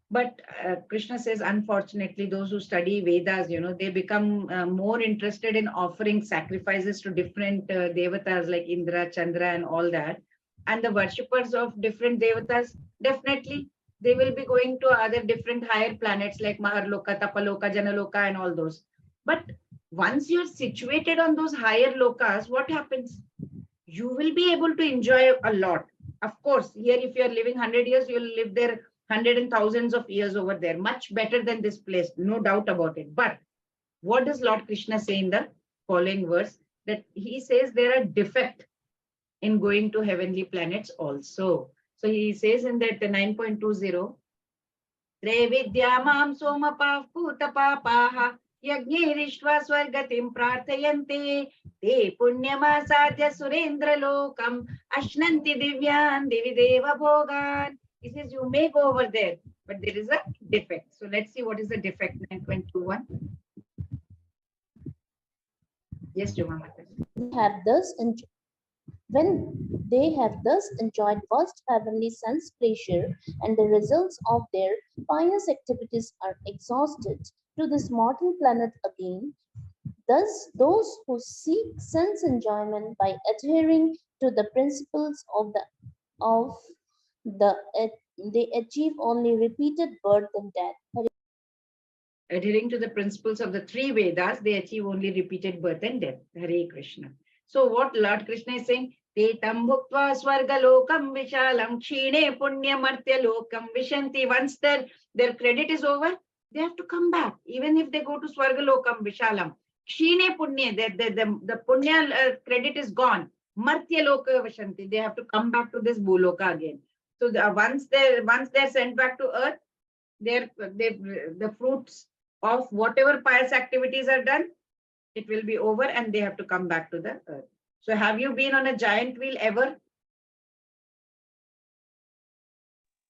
But Krishna says, unfortunately, those who study Vedas, they become more interested in offering sacrifices to different devatas like Indra, Chandra, and all that. And the worshippers of different devatas, definitely, they will be going to other different higher planets like Maharloka, Tapaloka, Janaloka, and all those. But once you're situated on those higher lokas, what happens? You will be able to enjoy a lot. Of course, here, if you're living 100 years, you'll live there 100 and thousands of years over there, much better than this place, no doubt about it. But what does Lord Krishna say in the following verse? That he says there are defects in going to heavenly planets also. So he says in that 9.20, Tre vidya mam somapa puta papaha yajnirishva swargatim prarthayante te punyamasadya surendra lokam ashnanti divyan divideva bhogan. He says you may go over there, but there is a defect. So let's see what is the defect. 9.21. Yes, Juma Mataji. They have thus When they have thus enjoyed vast heavenly sense pleasure and the results of their pious activities are exhausted to this mortal planet again, thus those who seek sense enjoyment by adhering to the principles of the they achieve only repeated birth and death. Adhering to the principles of the three Vedas, they achieve only repeated birth and death. Hare Krishna. So what Lord Krishna is saying? Te tam bhuktva swarga lokam vishalam kshine punya martya lokam vishanti. Once their credit is over, they have to come back. Even if they go to swarga lokam vishalam, kshine punya, the punya credit is gone. Martya loka vishanti. They have to come back to this bhuloka again. So once they're sent back to earth, the fruits of whatever pious activities are done, it will be over and they have to come back to the earth. So have you been on a giant wheel ever?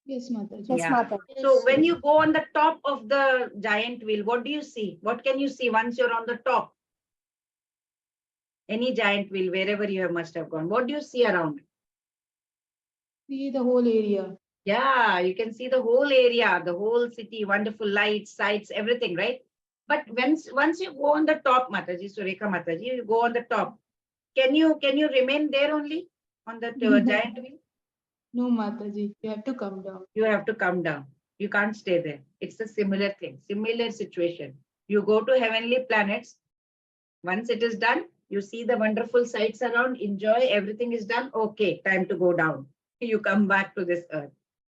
Yes, Mataji. Yes, Yeah. Mata. So when you go on the top of the giant wheel, what do you see? What can you see once you're on the top? Any giant wheel, wherever you must have gone. What do you see around? See the whole area. Yeah, you can see the whole area, the whole city, wonderful lights, sights, everything, right? But once you go on the top, Mataji, Sureka Mataji, you go on the top. Can you remain there only on the giant wheel? No, Mataji, you have to come down. You have to come down. You can't stay there. It's a similar thing, similar situation. You go to heavenly planets. Once it is done, you see the wonderful sights around, enjoy, everything is done. Okay, time to go down. You come back to this earth.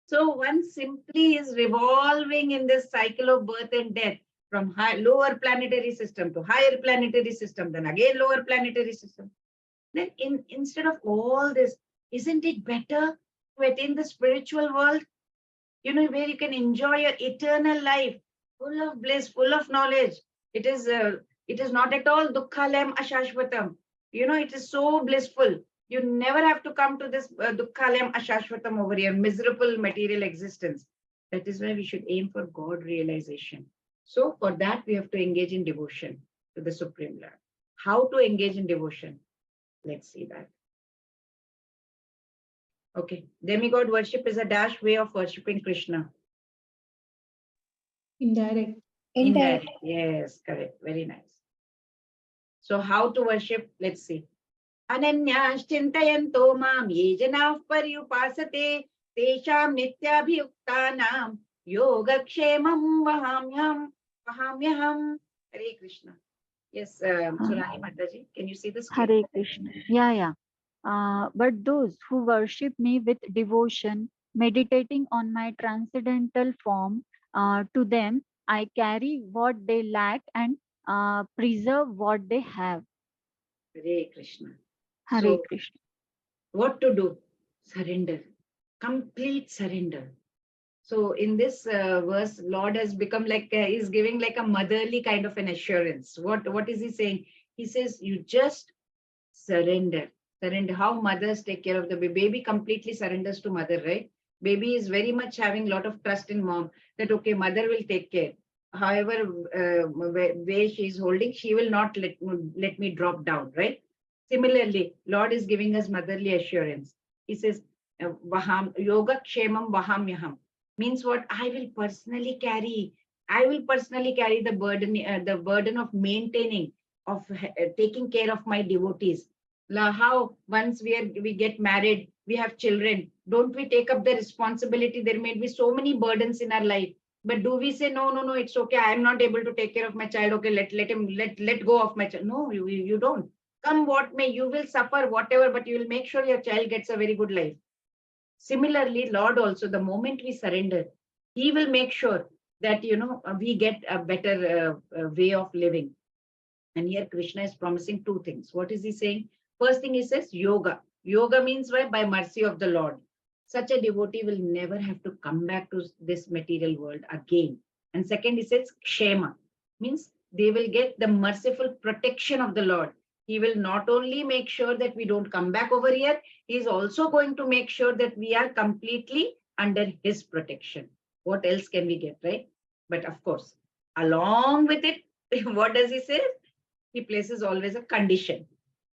So one simply is revolving in this cycle of birth and death from lower planetary system to higher planetary system, then again lower planetary system. Then instead of all this, isn't it better to attain the spiritual world? Where you can enjoy your eternal life, full of bliss, full of knowledge. It is not at all dukkhalem ashashvatam. It is so blissful. You never have to come to this dukkhalem ashashvatam over here, miserable material existence. That is why we should aim for God realization. So for that, we have to engage in devotion to the Supreme Lord. How to engage in devotion? Let's see that. Okay, demigod worship is a dash way of worshipping Krishna. Indirect. Indirect. Yes, correct. Very nice. So how to worship? Let's see. Ananyas chintayanto mam ye janav paryupasate tesham nityabhyuktanam yogakshemam vahamyaham. Hare Krishna. Yes, Surani Mataji, can you see the screen? Hare Krishna. Yeah. But those who worship me with devotion, meditating on my transcendental form, to them I carry what they lack and preserve what they have. Hare Krishna. Hare So, Krishna. what to do? Surrender. Complete surrender. So in this verse, Lord has become like, he's giving like a motherly kind of an assurance. What is he saying? He says, you just surrender. Surrender. How mothers take care of the baby. Baby completely surrenders to mother, right? Baby is very much having a lot of trust in mom that, okay, mother will take care. However, way she is holding, she will not let me drop down, right? Similarly, Lord is giving us motherly assurance. He says, yoga kshemam vahamyaham. Means what? I will personally carry the burden of maintaining, of taking care of my devotees. How once we get married, we have children, don't we take up the responsibility? There may be so many burdens in our life, but do we say no, it's okay, I am not able to take care of my child, okay, let go of my child? No, you don't. Come what may, you will suffer whatever, but you will make sure your child gets a very good life. Similarly, Lord also, the moment we surrender, he will make sure that we get a better way of living. And here Krishna is promising two things. What is he saying? First thing, he says yoga. Yoga means by mercy of the Lord. Such a devotee will never have to come back to this material world again. And second, he says kshema, means they will get the merciful protection of the Lord. He will not only make sure that we don't come back over here, he is also going to make sure that we are completely under his protection. What else can we get, right? But of course, along with it, what does he say? He places always a condition.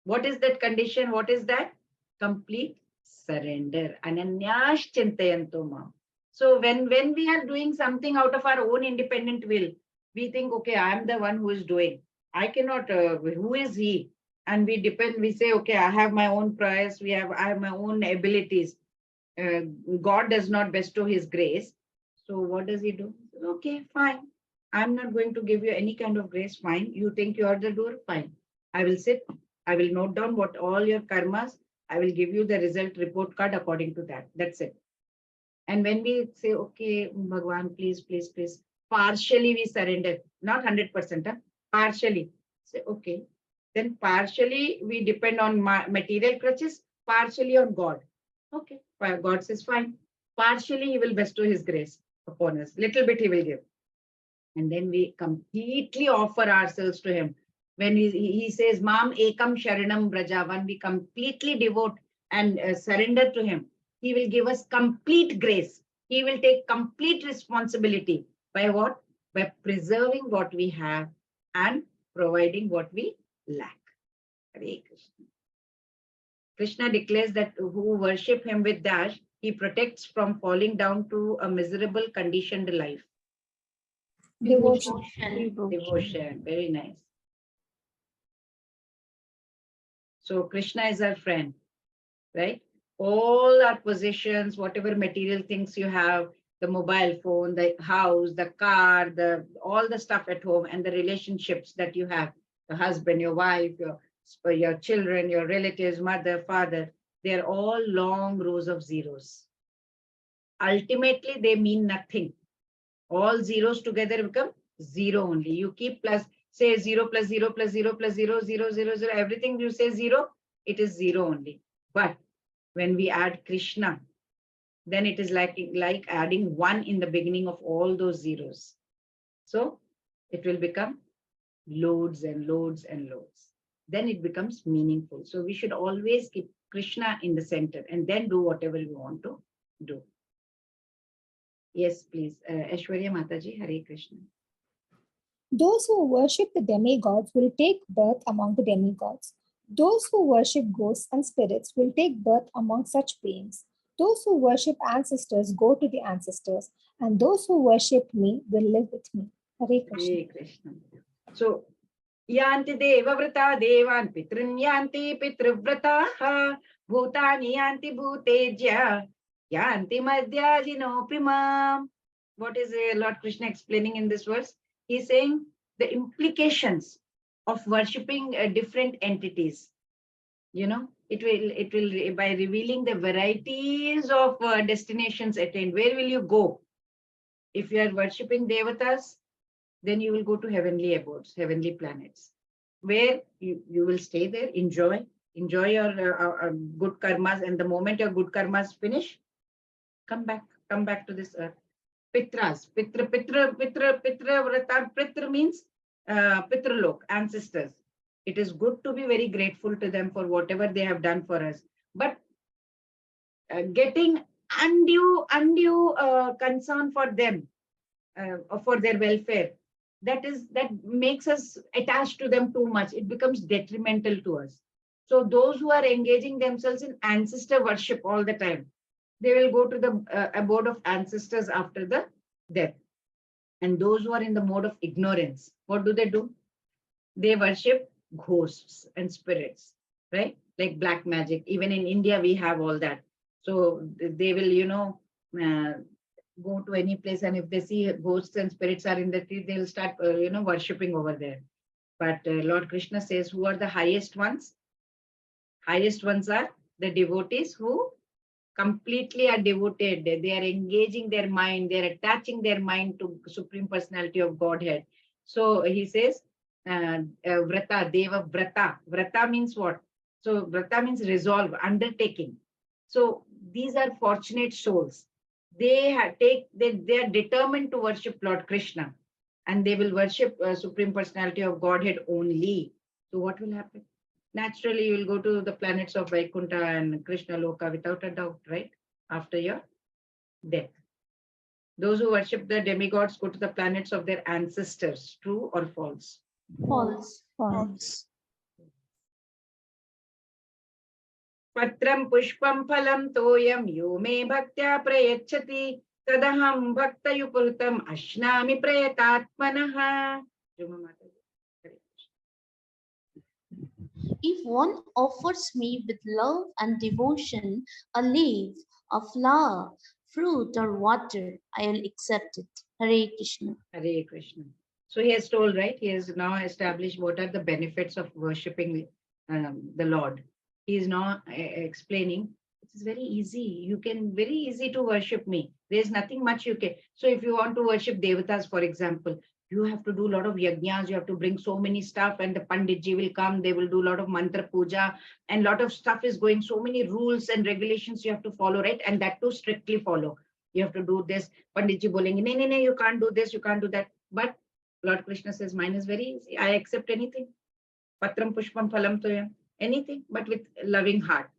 What is that condition? What is that? complete surrender. Ananyash chintayanto mam. So when we are doing something out of our own independent will, we think, okay, I am the one who is doing. I cannot, who is he? And we depend, we say, okay, I have my own prayers, I have my own abilities. God does not bestow his grace. So what does he do? Okay, fine. I'm not going to give you any kind of grace. Fine. You think you are the doer? Fine. I will sit. I will note down what all your karmas. I will give you the result report card according to that. That's it. And when we say, okay, Bhagwan, please, please, please, partially we surrender, not 100%, huh? Partially. Say, okay. Then partially we depend on material crutches, partially on God. Okay. God says, fine. Partially he will bestow his grace upon us. Little bit he will give. And then we completely offer ourselves to him. When he says, Mam ekam sharanam brajavan, we completely devote and surrender to him. He will give us complete grace. He will take complete responsibility. By what? By preserving what we have and providing what we lack. Hare Krishna. Krishna declares that who worship him with dash, he protects from falling down to a miserable conditioned life. Devotion. Devotion. Very nice. So Krishna is our friend, right? All our possessions, whatever material things you have, the mobile phone, the house, the car, all the stuff at home, and the relationships that you have, the husband, your wife, your children, your relatives, mother, father, they're all long rows of zeros. Ultimately, they mean nothing. All zeros together become zero only. You keep plus, say 0 plus 0 plus 0 plus 0, 0, 0, 0, everything you say 0, it is 0 only. But when we add Krishna, then it is like adding 1 in the beginning of all those zeros. So it will become loads and loads and loads. Then it becomes meaningful. So we should always keep Krishna in the center and then do whatever we want to do. Yes, please. Aishwarya Mataji, Hare Krishna. Those who worship the demigods will take birth among the demigods. Those who worship ghosts and spirits will take birth among such beings. Those who worship ancestors go to the ancestors, and those who worship me will live with me. Hare Krishna. Hare Krishna. So, yanti devavrata devan pitrin yanti pitrivrataha bhutani yanti bhutejya yanti madhyajinopimam. What is Lord Krishna explaining in this verse? He's saying the implications of worshipping different entities. You know, it will by revealing the varieties of destinations attained. Where will you go? If you are worshipping devatas, then you will go to heavenly abodes, heavenly planets, where you will stay there, enjoy your good karmas, and the moment your good karmas finish, come back to this earth. Pitras, pitra vrata. Pitra means pitralok, ancestors. It is good to be very grateful to them for whatever they have done for us, but getting undue concern for them, for their welfare, that makes us attached to them too much. It becomes detrimental to us. So those who are engaging themselves in ancestor worship all the time, they will go to the abode of ancestors after the death. And those who are in the mode of ignorance, what do? They worship ghosts and spirits, right? Like black magic. Even in India, we have all that. So they will, go to any place, and if they see ghosts and spirits are in the tree, they'll start, worshipping over there. But Lord Krishna says, who are the highest ones? Highest ones are the devotees who completely are devoted. They are engaging their mind. They are attaching their mind to Supreme Personality of Godhead. So he says, vrata, deva vrata. Vrata means what? So vrata means resolve, undertaking. So these are fortunate souls. They are determined to worship Lord Krishna, and they will worship Supreme Personality of Godhead only. So what will happen? Naturally, you will go to the planets of Vaikuntha and Krishna Loka without a doubt, right? After your death. Those who worship the demigods go to the planets of their ancestors. True or false? False. False. Patram pushpam phalam toyam yo me bhaktya prayachati tadaham bhaktayupurtam ashnami prayatatmanaha. Juma Mataji. Hare Krishna. If one offers me with love and devotion a leaf, a flower, fruit, or water, I will accept it. Hare Krishna. Hare Krishna. So he has told, right? He has now established what are the benefits of worshipping the Lord. He is now explaining it is very easy. You can very easy to worship me. There's nothing much you can. So if you want to worship devatas, for example, you have to do a lot of yajnas. You have to bring so many stuff, and the panditji will come. They will do a lot of mantra puja, and lot of stuff is going. So many rules and regulations you have to follow, right? And that too strictly follow. You have to do this. Panditji bolenge, no, no, no, you can't do this, you can't do that. But Lord Krishna says, mine is very easy. I accept anything. Patram pushpam phalam toyam. Anything, but with loving heart,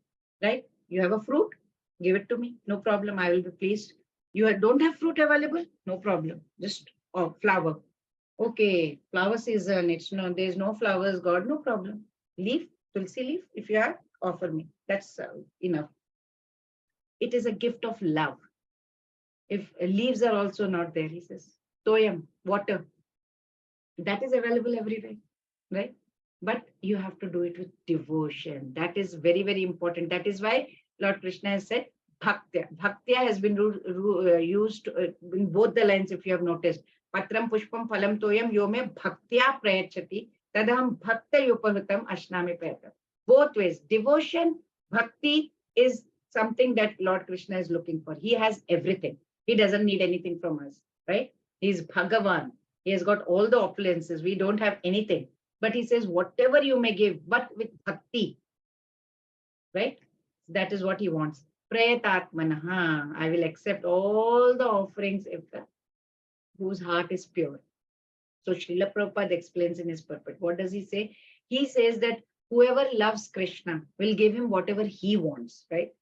right? You have a fruit, give it to me. No problem. I will be pleased. You don't have fruit available? No problem. Just flower. Okay, flower season. It's no, there's no flowers, God, no problem. Leaf, tulsi leaf, if you have, offer me. That's enough. It is a gift of love. If leaves are also not there, he says, toyam, water, that is available everywhere, right? But you have to do it with devotion. That is very, very important. That is why Lord Krishna has said bhaktya. Bhaktya has been used in both the lines, if you have noticed. Patram pushpam phalam toyam yome bhaktya prayachati tadaham bhakta yupahutam ashnami prayatam. Both ways, devotion, bhakti is something that Lord Krishna is looking for. He has everything. He doesn't need anything from us, right? He's Bhagavan. He has got all the opulences. We don't have anything. But he says, whatever you may give, but with bhakti, right? That is what he wants. Prayatatmanaha. I will accept all the offerings if whose heart is pure. So Srila Prabhupada explains in his purport. What does he say? He says that whoever loves Krishna will give him whatever he wants, right?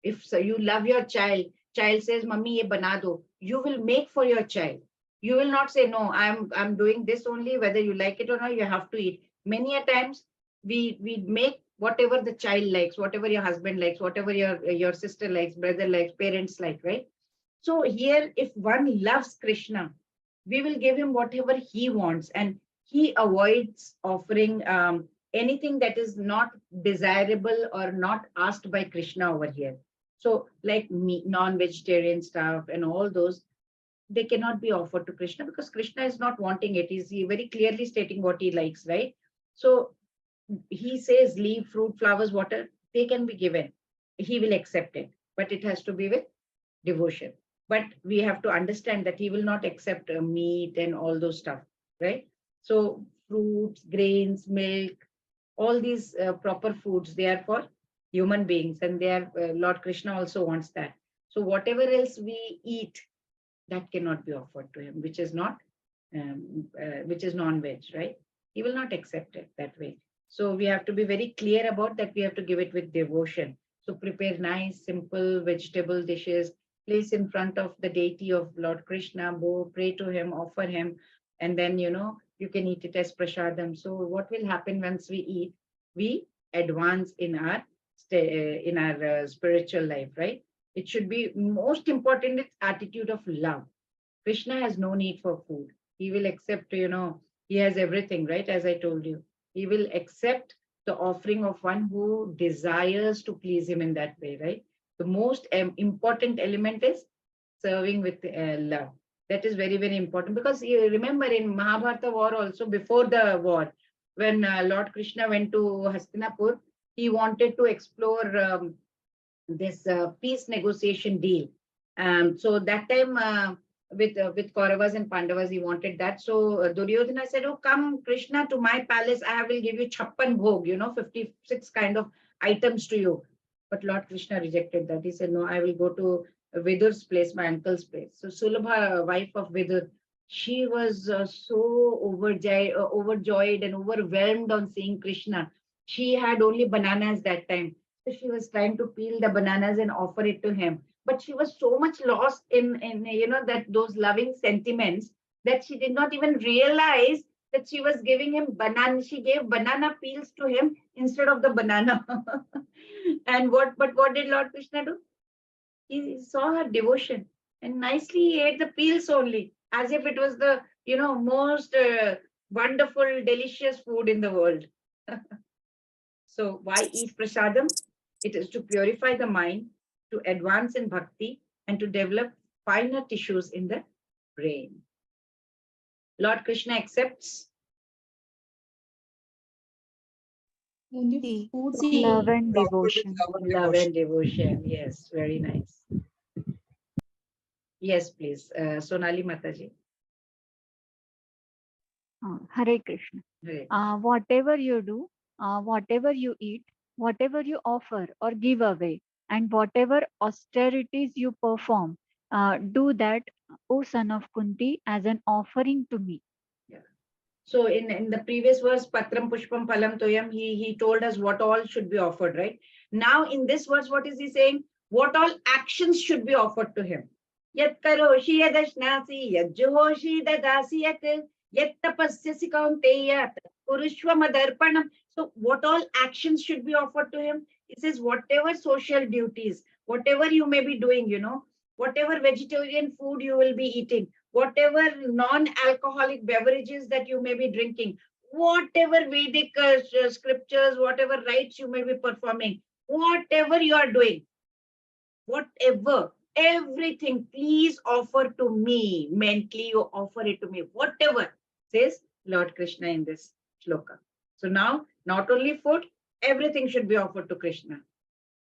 If so, you love your child, child says, Mummy, ye bana do. You will make for your child. You will not say, no, I'm doing this only, whether you like it or not, you have to eat. Many a times we make whatever the child likes, whatever your husband likes, whatever your sister likes, brother likes, parents like, right? So here, if one loves Krishna, we will give him whatever he wants, and he avoids offering anything that is not desirable or not asked by Krishna over here. So like meat, non-vegetarian stuff and all those, they cannot be offered to Krishna because Krishna is not wanting it. He's very clearly stating what he likes, right? So he says leaf, fruit, flowers, water, they can be given. He will accept it, but it has to be with devotion. But we have to understand that he will not accept meat and all those stuff, right? So fruits, grains, milk, all these proper foods, they are for human beings, and they are Lord Krishna also wants that. So whatever else we eat, that cannot be offered to him, which is not which is non-veg, right? He will not accept it that way. So we have to be very clear about that. We have to give it with devotion. So prepare nice, simple vegetable dishes, place in front of the deity of Lord Krishna, go pray to him, offer him, and then, you can eat it as prasadam. So what will happen once we eat? We advance in our spiritual life, right? It should be most important, its attitude of love. Krishna has no need for food. He will accept, he has everything, right? As I told you, he will accept the offering of one who desires to please him in that way, right? The most important element is serving with love. That is very, very important, because you remember in Mahabharata war also, before the war, when Lord Krishna went to Hastinapur, he wanted to explore this peace negotiation deal. So that time with Kauravas and Pandavas, he wanted that. So Duryodhana said, oh, come Krishna to my palace, I will give you chappan bhog, 56 kind of items to you. But Lord Krishna rejected that. He said, no, I will go to Vidur's place, my uncle's place. So Sulabha, wife of Vidur, she was so overjoyed and overwhelmed on seeing Krishna. She had only bananas that time. So she was trying to peel the bananas and offer it to him. But she was so much lost in that those loving sentiments that she did not even realize that she was giving him banana. She gave banana peels to him instead of the banana. And what did Lord Krishna do? He saw her devotion and nicely he ate the peels only, as if it was the most wonderful, delicious food in the world. So why eat prasadam? It is to purify the mind, to advance in bhakti, and to develop finer tissues in the brain. Lord Krishna accepts Only See, food. love and devotion. love and devotion. Yes, very nice. Yes, please. Sonali Mataji. Hare Krishna. Right. Whatever you do, whatever you eat, whatever you offer or give away, and whatever austerities you perform, do that, O son of Kunti, as an offering to me. So in the previous verse, Patram Pushpam Phalam Toyam, he told us what all should be offered, right? Now in this verse, what is he saying? What all actions should be offered to him? Yat karoshi yadashnasi, yat juhoshi dadasi yat tapasyasi kaunteya, purushva madarpanam. So what all actions should be offered to him? It says whatever social duties, whatever you may be doing, whatever vegetarian food you will be eating, whatever non-alcoholic beverages that you may be drinking, whatever Vedic scriptures, whatever rites you may be performing, whatever you are doing, whatever, everything, please offer to me. Mentally, you offer it to me. Whatever, says Lord Krishna in this shloka. So now, not only food, everything should be offered to Krishna.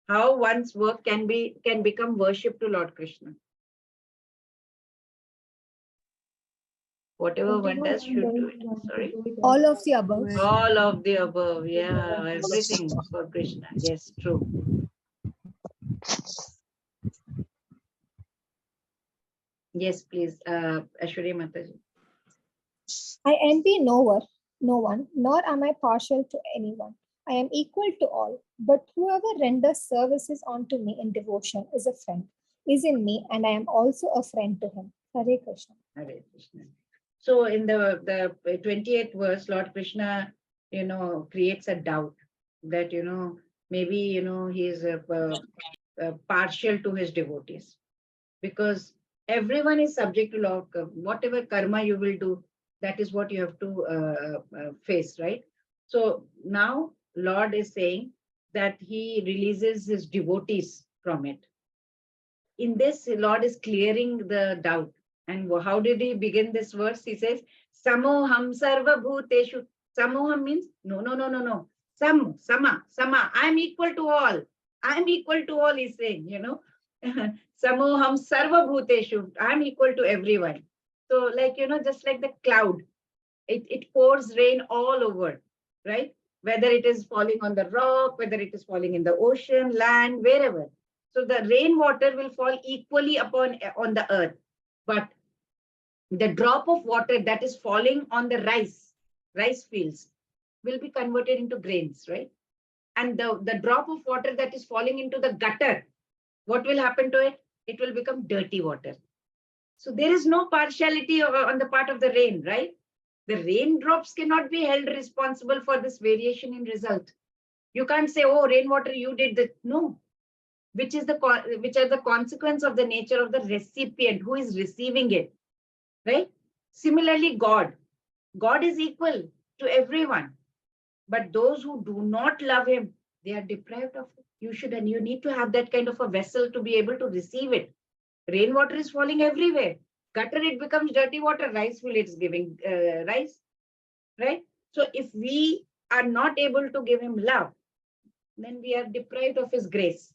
How one's work can become worship to Lord Krishna. Whatever one does should do it. Sorry. All of the above. All of the above. Yeah, everything for Krishna. Yes, true. Yes, please. Ashwari Mataji. I envy no one, nor am I partial to anyone. I am equal to all, but whoever renders services unto me in devotion is a friend, is in me, and I am also a friend to him. Hare Krishna. Hare Krishna. So in the 28th verse, Lord Krishna, creates a doubt that, maybe, he is partial to his devotees, because everyone is subject to law of whatever karma you will do, that is what you have to face, right? So now Lord is saying that he releases his devotees from it. In this, Lord is clearing the doubt. And how did he begin this verse? He says, Samoham sarva bhuteshu. Samoham means no. Sama. I am equal to all. I am equal to all, he's saying, Samoham sarva bhuteshu. I am equal to everyone. So like, just like the cloud, it pours rain all over, right? Whether it is falling on the rock, whether it is falling in the ocean, land, wherever. So the rainwater will fall equally on the earth. But the drop of water that is falling on the rice fields will be converted into grains, right? And the drop of water that is falling into the gutter, what will happen to it? It will become dirty water. So there is no partiality on the part of the rain, right? The raindrops cannot be held responsible for this variation in result. You can't say, oh, rainwater, you did that. No. Which are the consequence of the nature of the recipient who is receiving it, right? Similarly, God is equal to everyone, but those who do not love him, they are deprived of it. You need to have that kind of a vessel to be able to receive it. Rainwater is falling everywhere. Gutter, it becomes dirty water. Rice field, it's giving rice, right? So if we are not able to give him love, then we are deprived of his grace,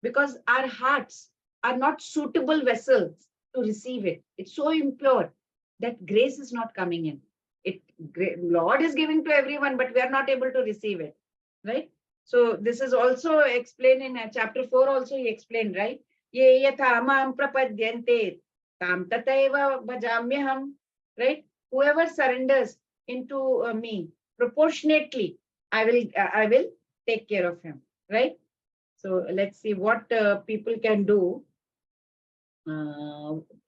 because our hearts are not suitable vessels to receive it. It's so impure that grace is not coming in. Lord is giving to everyone, but we are not able to receive it, right? So this is also explained in chapter 4 also, he explained, right? Ye yatha mam prapadyante tam tataiva bhajamyaham, right? Whoever surrenders into me proportionately, I will take care of him, right? So let's see what people can do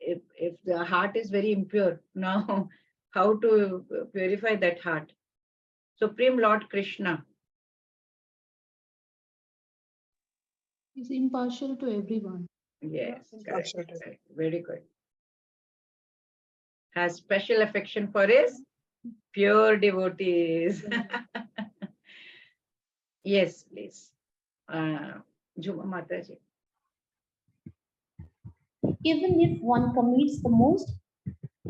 if the heart is very impure. Now how to purify that heart. Supreme Lord Krishna. Is impartial to everyone. Yes, correct, Impartial. correct. Very good. Has special affection for his pure devotees. Yes, please. Juma Mataji. Even if one commits the most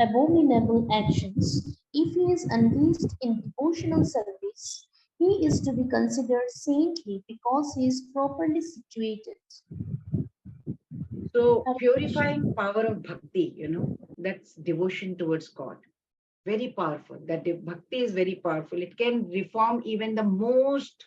abominable actions, if he is engaged in devotional service, he is to be considered saintly because he is properly situated. So Hare purifying power of bhakti, that's devotion towards God. Very powerful. That bhakti is very powerful. It can reform even the most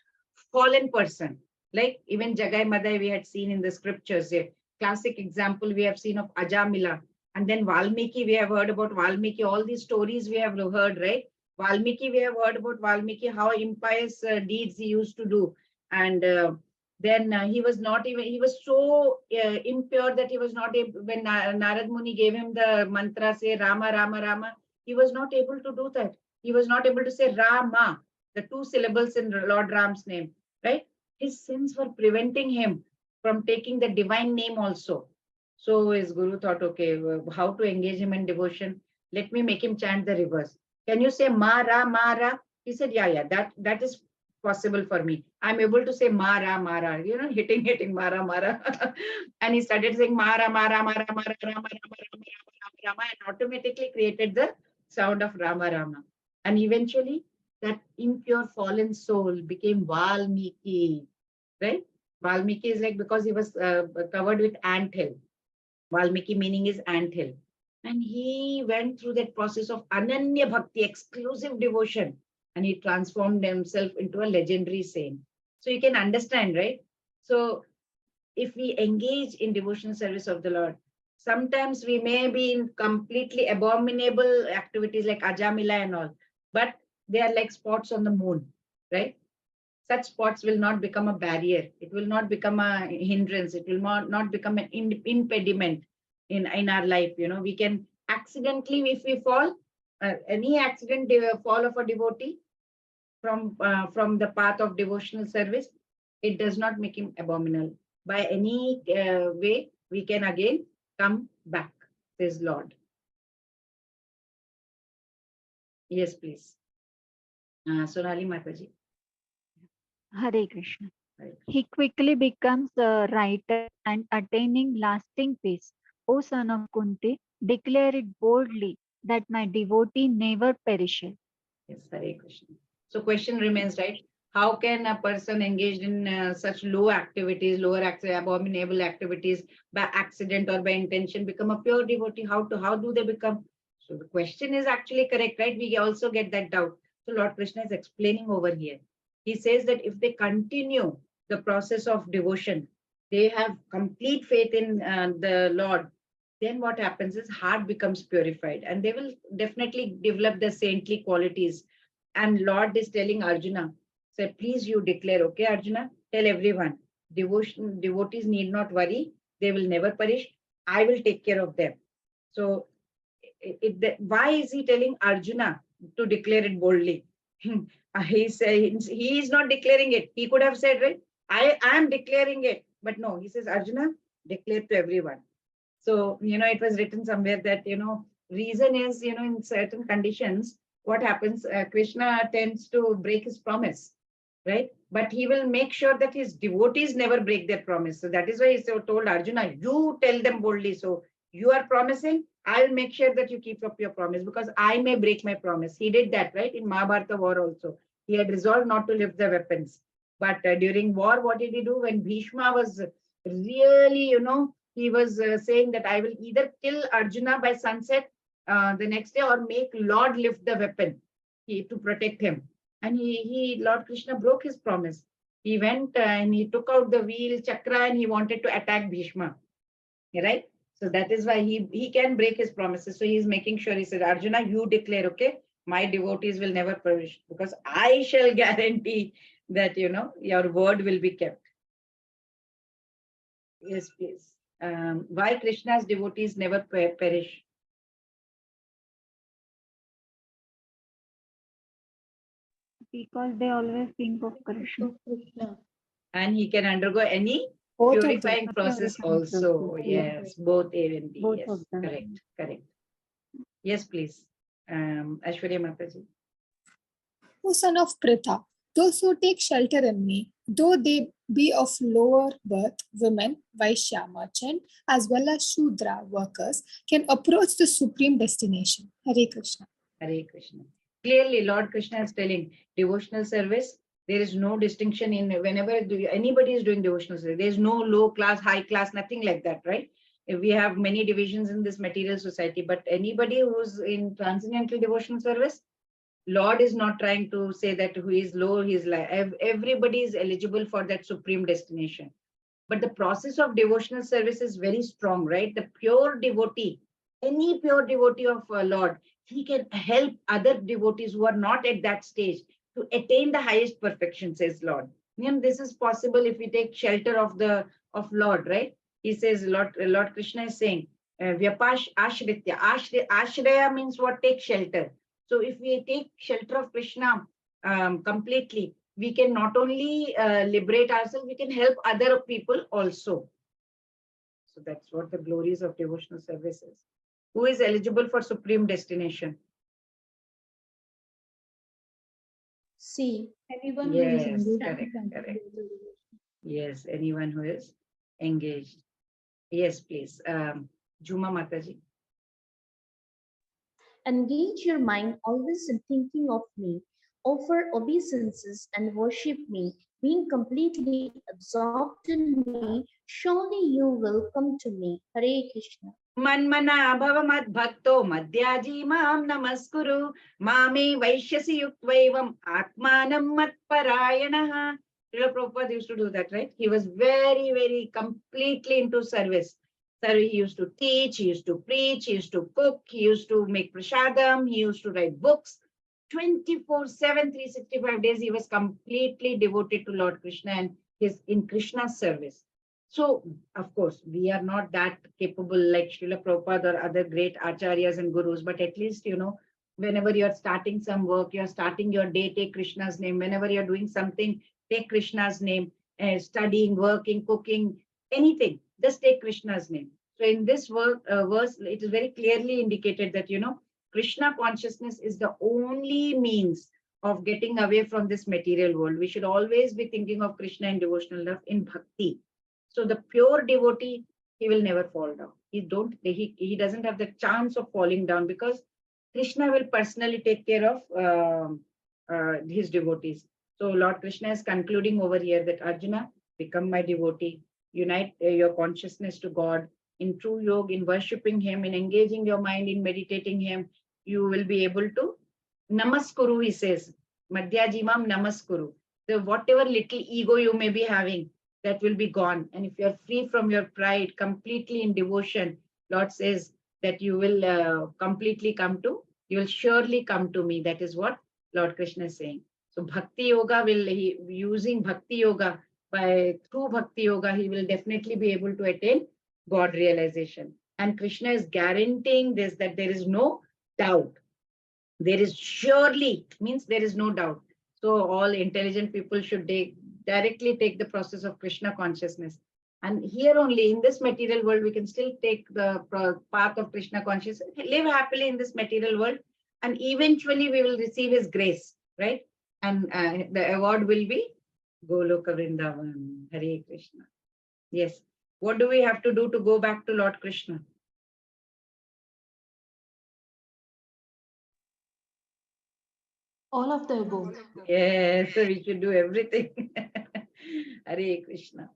fallen person. Like even Jagai Madai we had seen in the scriptures. A classic example we have seen of Ajamila. And then Valmiki, we have heard about Valmiki. All these stories we have heard, right? Valmiki, we have heard about Valmiki, how impious deeds he used to do. And then he was not even, he was so impure that he was not able, when Narad Muni gave him the mantra, say Rama, Rama, Rama, he was not able to do that. He was not able to say Rama, the two syllables in Lord Ram's name, right? His sins were preventing him from taking the divine name also. So his guru thought, okay, how to engage him in devotion? Let me make him chant the reverse. Can you say Mara, Mara? He said, yeah, that is possible for me. I'm able to say Mara, Mara, hitting Mara, Mara. And he started saying Mara, Mara, Mara, Mara, Rama, Rama, Rama, Rama, Rama, and automatically created the sound of Rama, Rama. And eventually that impure fallen soul became Valmiki, right? Valmiki is like, because he was covered with anthill. Valmiki meaning is anthill. And he went through that process of Ananya Bhakti, exclusive devotion, and he transformed himself into a legendary saint. So you can understand, right? So if we engage in devotional service of the Lord, sometimes we may be in completely abominable activities like Ajamila and all, but they are like spots on the moon, right? Such spots will not become a barrier. It will not become a hindrance. It will not become an impediment in our life. We can accidentally, if we fall, any accident fall of a devotee from the path of devotional service, it does not make him abominable. By any way, we can again come back, says Lord. Yes, please. Sonali Mataji. Hare Krishna. Right. He quickly becomes a writer and attaining lasting peace. O son of Kunti, declare it boldly that my devotee never perishes. Yes, Hare Krishna. So question remains, right? How can a person engaged in such low activities, abominable activities by accident or by intention become a pure devotee? How do they become? So the question is actually correct, right? We also get that doubt. So Lord Krishna is explaining over here. He says that if they continue the process of devotion, they have complete faith in the Lord, then what happens is heart becomes purified and they will definitely develop the saintly qualities. And Lord is telling Arjuna, say, please you declare, okay, Arjuna, tell everyone, devotees need not worry, they will never perish. I will take care of them. So why is he telling Arjuna to declare it boldly? He is not declaring it. He could have said, right, I am declaring it. But no, he says, Arjuna, declare to everyone. So, it was written somewhere that, reason is, in certain conditions, what happens, Krishna tends to break his promise, right? But he will make sure that his devotees never break their promise. So that is why he told Arjuna, you tell them boldly. So you are promising, I'll make sure that you keep up your promise because I may break my promise. He did that, right? In Mahabharata war also. He had resolved not to lift the weapons. But during war, what did he do? When Bhishma was really, he was saying that I will either kill Arjuna by sunset the next day or make Lord lift the weapon to protect him. And Lord Krishna broke his promise. He went and he took out the wheel chakra and he wanted to attack Bhishma. Right? So that is why he can break his promises. So he's making sure, he said, Arjuna, you declare, okay, my devotees will never perish because I shall guarantee that, your word will be kept. Yes, please. Why Krishna's devotees never perish? Because they always think of Krishna. Krishna. And he can undergo any Both of them. purifying process Purifying also. process, Yes, both A and B. Both Yes, of them. correct, correct. Yes, please. Aishwarya Mataji. O son of Pritha, those who take shelter in me, though they be of lower birth, women, Vaishya, merchant, as well as Shudra, workers, can approach the supreme destination. Hare Krishna. Hare Krishna. Clearly, Lord Krishna is telling devotional service. There is no distinction in whenever anybody is doing devotional service. There is no low class, high class, nothing like that, right? We have many divisions in this material society, but anybody who's in transcendental devotional service, Lord is not trying to say that who is low, he is like everybody is eligible for that supreme destination. But the process of devotional service is very strong, right? The pure devotee, any pure devotee of Lord, he can help other devotees who are not at that stage to attain the highest perfection, says Lord. And this is possible if we take shelter of Lord, right? He says, Lord Krishna is saying, Vyapash Ashritya. Ashraya means what? Take shelter. So if we take shelter of Krishna completely, we can not only liberate ourselves, we can help other people also. So that's what the glories of devotional service is. Who is eligible for supreme destination? C. Anyone who is Yes, engaged correct, in correct. sanctified. Yes, anyone who is engaged. Yes, please. Juma Mataji. Engage your mind always in thinking of me. Offer obeisances and worship me. Being completely absorbed in me, surely you will come to me. Hare Krishna. Manmana bhava mad bhakto madhyaji mam namaskuru mame vaishyasi yuktvaevam atmanam mat parayanaha. Srila Prabhupada used to do that, right? He was very, very completely into service. So he used to teach, he used to preach, he used to cook, he used to make prasadam, he used to write books. 24/7, 365 days, he was completely devoted to Lord Krishna and his in Krishna's service. So, of course, we are not that capable like Srila Prabhupada or other great acharyas and gurus, but at least, whenever you're starting some work, you're starting your day, take Krishna's name. Whenever you're doing something, take Krishna's name. Studying, working, cooking, anything, just take Krishna's name. So in this verse, it is very clearly indicated that, Krishna consciousness is the only means of getting away from this material world. We should always be thinking of Krishna in devotional love, in bhakti. So the pure devotee, he will never fall down. He doesn't have the chance of falling down because Krishna will personally take care of his devotees. So Lord Krishna is concluding over here that Arjuna, become my devotee, unite your consciousness to God in true yoga, in worshipping him, in engaging your mind, in meditating him. You will be able to namaskuru, he says. Madhyajimam namaskuru. So whatever little ego you may be having, that will be gone. And if you're free from your pride, completely in devotion, Lord says that you will you will surely come to me. That is what Lord Krishna is saying. So Bhakti Yoga using Bhakti Yoga, through Bhakti Yoga, he will definitely be able to attain God realization. And Krishna is guaranteeing this, that there is no doubt. There is surely, means there is no doubt. So all intelligent people should directly take the process of Krishna consciousness. And here only in this material world, we can still take the path of Krishna consciousness, live happily in this material world, and eventually we will receive his grace, right? And the award will be Goloka Vrindavan. Hare Krishna. Yes. What do we have to do to go back to Lord Krishna? All of the above. Yes, so we should do everything. Hare Krishna.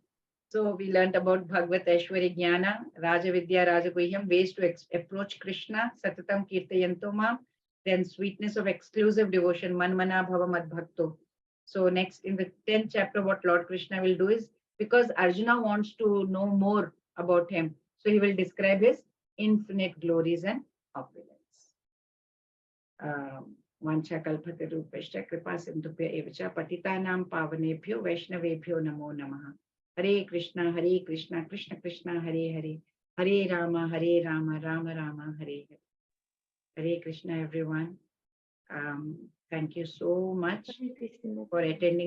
So we learned about Bhagavat Aishwarya Jnana, Raja Vidya, Raja Guhyam, ways to approach Krishna, Satatam Kirtayanto Mam, then sweetness of exclusive devotion, Manmana Bhava Mad Bhakto. So next in the 10th chapter, what Lord Krishna will do is, because Arjuna wants to know more about him, so he will describe his infinite glories and opulence. Vanchakalpatarupeshcha kripa sindhubhya evacha patitanam pavanebhyo vaishnavebhyo namo namaha. Hare Krishna, Krishna Krishna, Hare Hare, Hare Rama, Rama Rama, Hare Hare. Hare Krishna, everyone. Thank you so much Hare Krishna. for attending